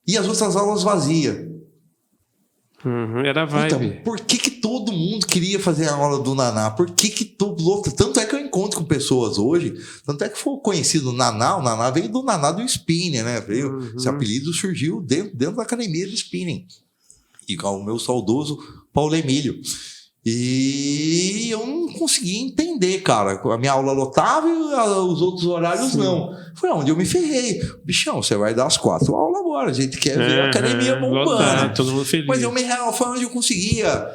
Speaker 4: E as outras aulas vazias.
Speaker 2: Era vibe.
Speaker 4: Então, por que todo mundo queria fazer a aula do Naná? Por que todo louco? Tanto é que eu encontro com pessoas hoje, tanto é que foi conhecido o Naná veio do Naná do spinning, né? Esse apelido surgiu dentro da academia de spinning. E com o meu saudoso Paulo Emílio. E eu não conseguia entender, cara. A minha aula lotava e os outros horários não. Foi onde eu me ferrei. Bichão, você vai dar as 4 aulas agora. A gente quer ver a academia bombando.
Speaker 2: Todo mundo feliz.
Speaker 4: Mas foi onde eu conseguia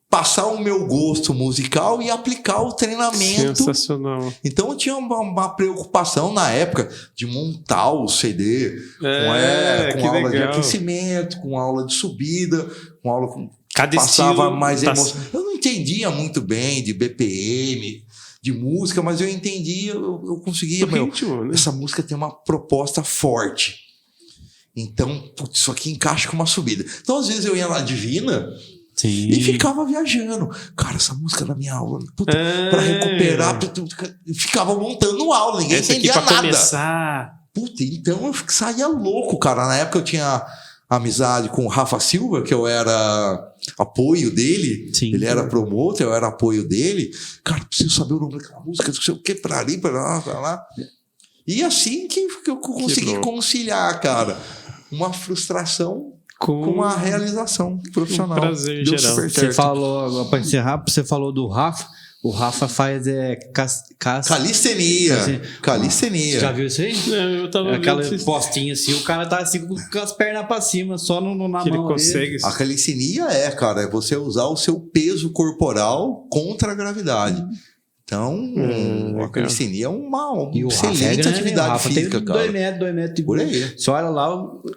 Speaker 4: passar o meu gosto musical e aplicar o treinamento.
Speaker 2: Sensacional.
Speaker 4: Então eu tinha uma preocupação na época de montar o CD com aula de aquecimento, com aula de subida, com aula com...
Speaker 2: Cada
Speaker 4: passava
Speaker 2: estilo
Speaker 4: mais emoção. Eu não entendia muito bem de BPM, de música, mas eu entendia, eu conseguia.
Speaker 2: Ritmo, né?
Speaker 4: Essa música tem uma proposta forte. Então, putz, isso aqui encaixa com uma subida. Então, às vezes, eu ia na Divina e ficava viajando. Cara, essa música da minha aula, para recuperar, eu ficava montando aula, ninguém entendia
Speaker 2: aqui pra
Speaker 4: nada.
Speaker 2: Começar.
Speaker 4: Puta, então eu saía louco, cara. Na época eu tinha amizade com o Rafa Silva, que eu era apoio dele. Sim. Ele era promotor, eu era apoio dele. Cara, preciso saber o nome daquela música, não sei o que, pra ali, pra lá. E assim que eu consegui conciliar, cara, uma frustração com uma realização profissional.
Speaker 2: Um prazer
Speaker 4: Deu
Speaker 2: geral.
Speaker 4: super certo.
Speaker 3: Você falou, pra encerrar, você falou do Rafa. O Rafa faz
Speaker 4: calistenia. Calistenia.
Speaker 3: Já viu isso aí?
Speaker 2: Eu tava
Speaker 3: aquela
Speaker 2: vendo
Speaker 3: postinha assim, o cara tá assim com as pernas pra cima, só na mão.
Speaker 2: Ele consegue.
Speaker 4: A calistenia cara, é você usar o seu peso corporal contra a gravidade. Então, a calistenia é uma excelente atividade física,
Speaker 3: tem
Speaker 4: cara.
Speaker 3: 2 metros
Speaker 4: por aí.
Speaker 3: Você olha lá,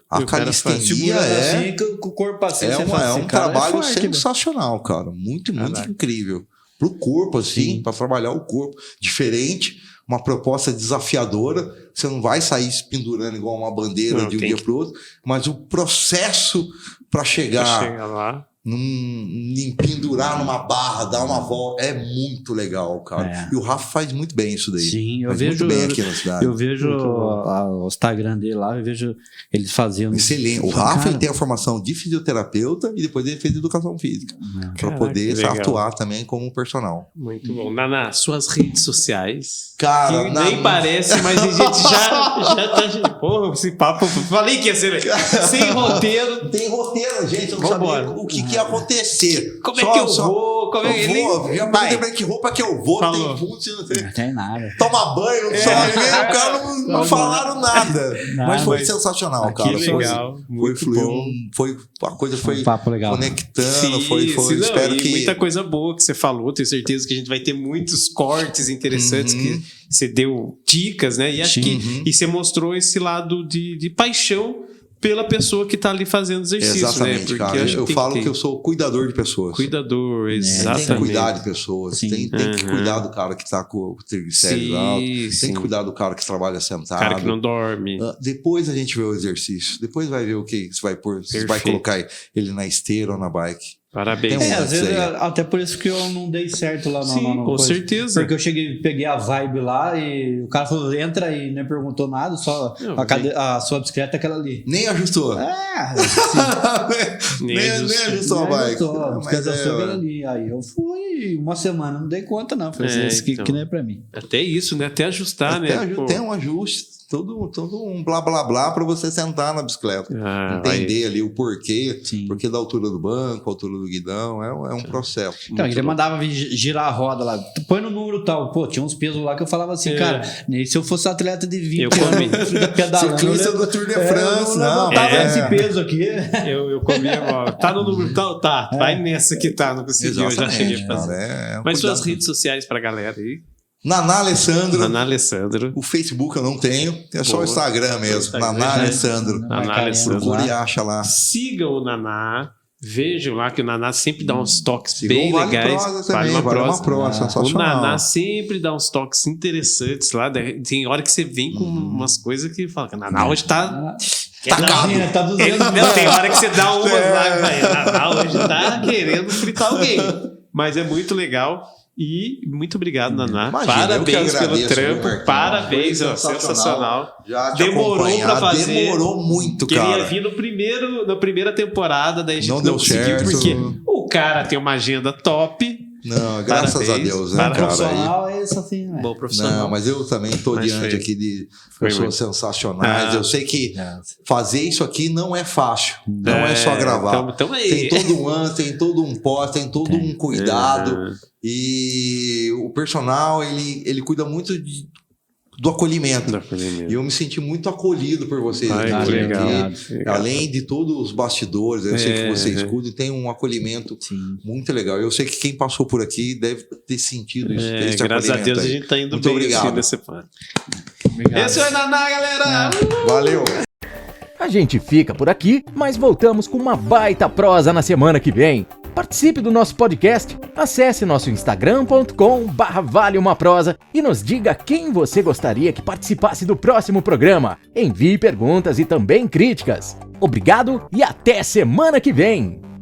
Speaker 4: a calistenia
Speaker 3: assim, com o corpo assim,
Speaker 4: um trabalho sensacional, cara. Muito incrível. Pro corpo, assim, para trabalhar o corpo. Diferente, uma proposta desafiadora. Você não vai sair se pendurando igual uma bandeira de um dia pro outro, mas o processo para chegar
Speaker 2: lá.
Speaker 4: Em pendurar numa barra, dar uma volta, é muito legal, cara. E o Rafa faz muito bem isso daí.
Speaker 3: Sim,
Speaker 4: faz muito bem aqui na cidade.
Speaker 3: Eu vejo o Instagram dele lá, eu vejo eles fazendo.
Speaker 4: Excelente. O Rafa ele tem a formação de fisioterapeuta e depois ele fez educação física. Para poder atuar também como personal.
Speaker 2: Muito bom. Naná, suas redes sociais.
Speaker 4: Cara,
Speaker 2: que nem parece, mas a gente já tá. Porra, esse papo. Falei que ia ser sem roteiro.
Speaker 4: Tem roteiro, gente. Eu não sabia o que ia acontecer.
Speaker 2: Como é que eu vou? Como é que ele
Speaker 4: já vai? Que roupa que eu vou?
Speaker 3: Falou.
Speaker 4: Tem fundos, não
Speaker 3: tem nada.
Speaker 4: Toma banho, não sabe ninguém. O cara não falaram nada. Mas foi sensacional, cara.
Speaker 2: Que legal.
Speaker 4: A coisa foi
Speaker 3: um papo legal.
Speaker 4: Conectando. Espero que.
Speaker 2: Muita coisa boa que você falou. Tenho certeza que a gente vai ter muitos cortes interessantes que você deu dicas, né? E acho que você mostrou esse lado de paixão pela pessoa que tá ali fazendo exercício,
Speaker 4: Exatamente,
Speaker 2: né? Porque
Speaker 4: cara.
Speaker 2: acho
Speaker 4: Eu
Speaker 2: tem
Speaker 4: falo
Speaker 2: ter
Speaker 4: que eu sou cuidador de pessoas.
Speaker 2: cuidador,
Speaker 4: Tem que
Speaker 2: exatamente.
Speaker 4: cuidar de pessoas.
Speaker 3: Sim.
Speaker 4: Tem que cuidar do cara que tá com o triglicéridos
Speaker 2: Sim,
Speaker 4: alto. Tem
Speaker 2: sim.
Speaker 4: que cuidar do cara que trabalha sentado.
Speaker 2: Cara que não dorme.
Speaker 4: Depois a gente vê o exercício. Depois vai ver o que você vai pôr. Você vai
Speaker 2: Perfeito.
Speaker 4: colocar ele na esteira ou na bike.
Speaker 2: Parabéns.
Speaker 4: Tem
Speaker 3: Às vezes,
Speaker 4: Isso aí.
Speaker 3: até por isso que eu não dei certo lá
Speaker 2: Sim,
Speaker 3: na
Speaker 2: com
Speaker 3: coisa.
Speaker 2: certeza.
Speaker 3: Porque eu peguei a vibe lá e o cara falou, entra e nem perguntou nada, só
Speaker 2: Não,
Speaker 3: a sua bicicleta é aquela ali.
Speaker 4: Nem ajustou.
Speaker 2: Nem
Speaker 4: nem
Speaker 2: ajustou.
Speaker 4: ajustou a bike.
Speaker 3: A
Speaker 4: Mas
Speaker 3: bicicleta sua é aquela
Speaker 4: é,
Speaker 3: ali. Aí eu fui uma semana, não dei conta não. Falei,
Speaker 2: É,
Speaker 3: isso que
Speaker 2: então.
Speaker 3: não é pra mim.
Speaker 2: Até isso, né? Até ajustar,
Speaker 4: até
Speaker 2: né? Pô.
Speaker 4: tem um ajuste, todo um blá blá blá para você sentar na bicicleta.
Speaker 2: Ah,
Speaker 4: Entender ali o porquê,
Speaker 3: Sim.
Speaker 4: porquê da altura do banco, a altura do guidão, é um processo.
Speaker 3: Então, ele mandava girar a roda lá. Põe no número tal. Pô, tinha uns pesos lá que eu falava assim, cara, nem se eu fosse atleta de 20
Speaker 2: Eu comi.
Speaker 3: anos, pedalando.
Speaker 4: Ciclista do Tour de France, não.
Speaker 3: Tava
Speaker 2: É.
Speaker 3: esse peso aqui.
Speaker 2: Eu comia mal. Tá no número tal? Tá. Vai nessa que tá. Não consegui. Eu já cheguei a fazer.
Speaker 4: Cara,
Speaker 2: Mas
Speaker 4: cuidado.
Speaker 2: suas redes sociais pra galera aí.
Speaker 4: Naná Alessandro.
Speaker 2: Naná Alessandro.
Speaker 4: O Facebook eu não tenho, é só
Speaker 2: Boa.
Speaker 4: o Instagram mesmo.
Speaker 2: Instagram.
Speaker 4: Naná Alessandro.
Speaker 2: Naná Alessandro.
Speaker 4: Procure e acha lá.
Speaker 2: Sigam o Naná. Vejam lá que o Naná sempre dá uns toques
Speaker 4: Sigam
Speaker 2: bem
Speaker 4: o Vale
Speaker 2: legais.
Speaker 4: Prosa também, Vale uma prosa,
Speaker 2: O
Speaker 4: sensacional.
Speaker 2: Naná sempre dá uns toques interessantes lá. Tem hora que você vem com umas coisas que fala que o Naná hoje tá.
Speaker 3: Tacado. Tá 200
Speaker 2: Não, tem hora que você dá umas lá, vai. Naná hoje tá querendo fritar alguém. Mas é muito legal. E muito obrigado, Naná.
Speaker 4: Imagina, eu que
Speaker 2: Parabéns pelo
Speaker 4: agradeço,
Speaker 2: trampo.
Speaker 4: Marquinhos.
Speaker 2: Parabéns,
Speaker 4: Foi
Speaker 2: ó, sensacional.
Speaker 4: Já te
Speaker 2: Demorou
Speaker 4: acompanhar,
Speaker 2: pra fazer.
Speaker 4: Demorou muito,
Speaker 2: Queria
Speaker 4: cara.
Speaker 2: vir na primeira temporada, daí a gente
Speaker 4: Não
Speaker 2: não,
Speaker 4: deu
Speaker 2: conseguiu,
Speaker 4: certo.
Speaker 2: porque o cara tem uma agenda top.
Speaker 4: Não, graças
Speaker 2: Parabéns.
Speaker 4: a Deus, né,
Speaker 2: Parabéns.
Speaker 4: cara?
Speaker 3: Profissional é isso assim, né?
Speaker 2: Bom profissional.
Speaker 4: Não, mas eu também estou
Speaker 2: Mas
Speaker 4: diante
Speaker 2: foi.
Speaker 4: aqui de
Speaker 2: Foi
Speaker 4: pessoas
Speaker 2: muito.
Speaker 4: sensacionais.
Speaker 2: Ah.
Speaker 4: Eu sei que fazer isso aqui não é fácil. Não é só gravar.
Speaker 2: Então aí.
Speaker 4: Tem todo um ano, tem todo um pós, tem todo um cuidado.
Speaker 2: É.
Speaker 4: E o personal, ele cuida muito do acolhimento. E eu me senti muito acolhido por vocês.
Speaker 2: Ai,
Speaker 4: aqui,
Speaker 2: que legal.
Speaker 4: aqui. Além de todos os bastidores, eu sei que vocês
Speaker 2: É.
Speaker 4: cuidam e tem um acolhimento muito legal. Eu sei que quem passou por aqui deve ter sentido isso. ter esse
Speaker 2: Graças a
Speaker 4: acolhimento
Speaker 2: Deus a
Speaker 4: aí.
Speaker 2: gente tá indo
Speaker 4: Muito
Speaker 2: bem
Speaker 4: obrigado.
Speaker 2: assim nesse plano.
Speaker 3: Obrigado.
Speaker 2: Esse é o Naná, galera!
Speaker 4: Valeu!
Speaker 1: A gente fica por aqui, mas voltamos com uma baita prosa na semana que vem. Participe do nosso podcast, acesse nosso instagram.com/valeumaprosa e nos diga quem você gostaria que participasse do próximo programa. Envie perguntas e também críticas. Obrigado e até semana que vem!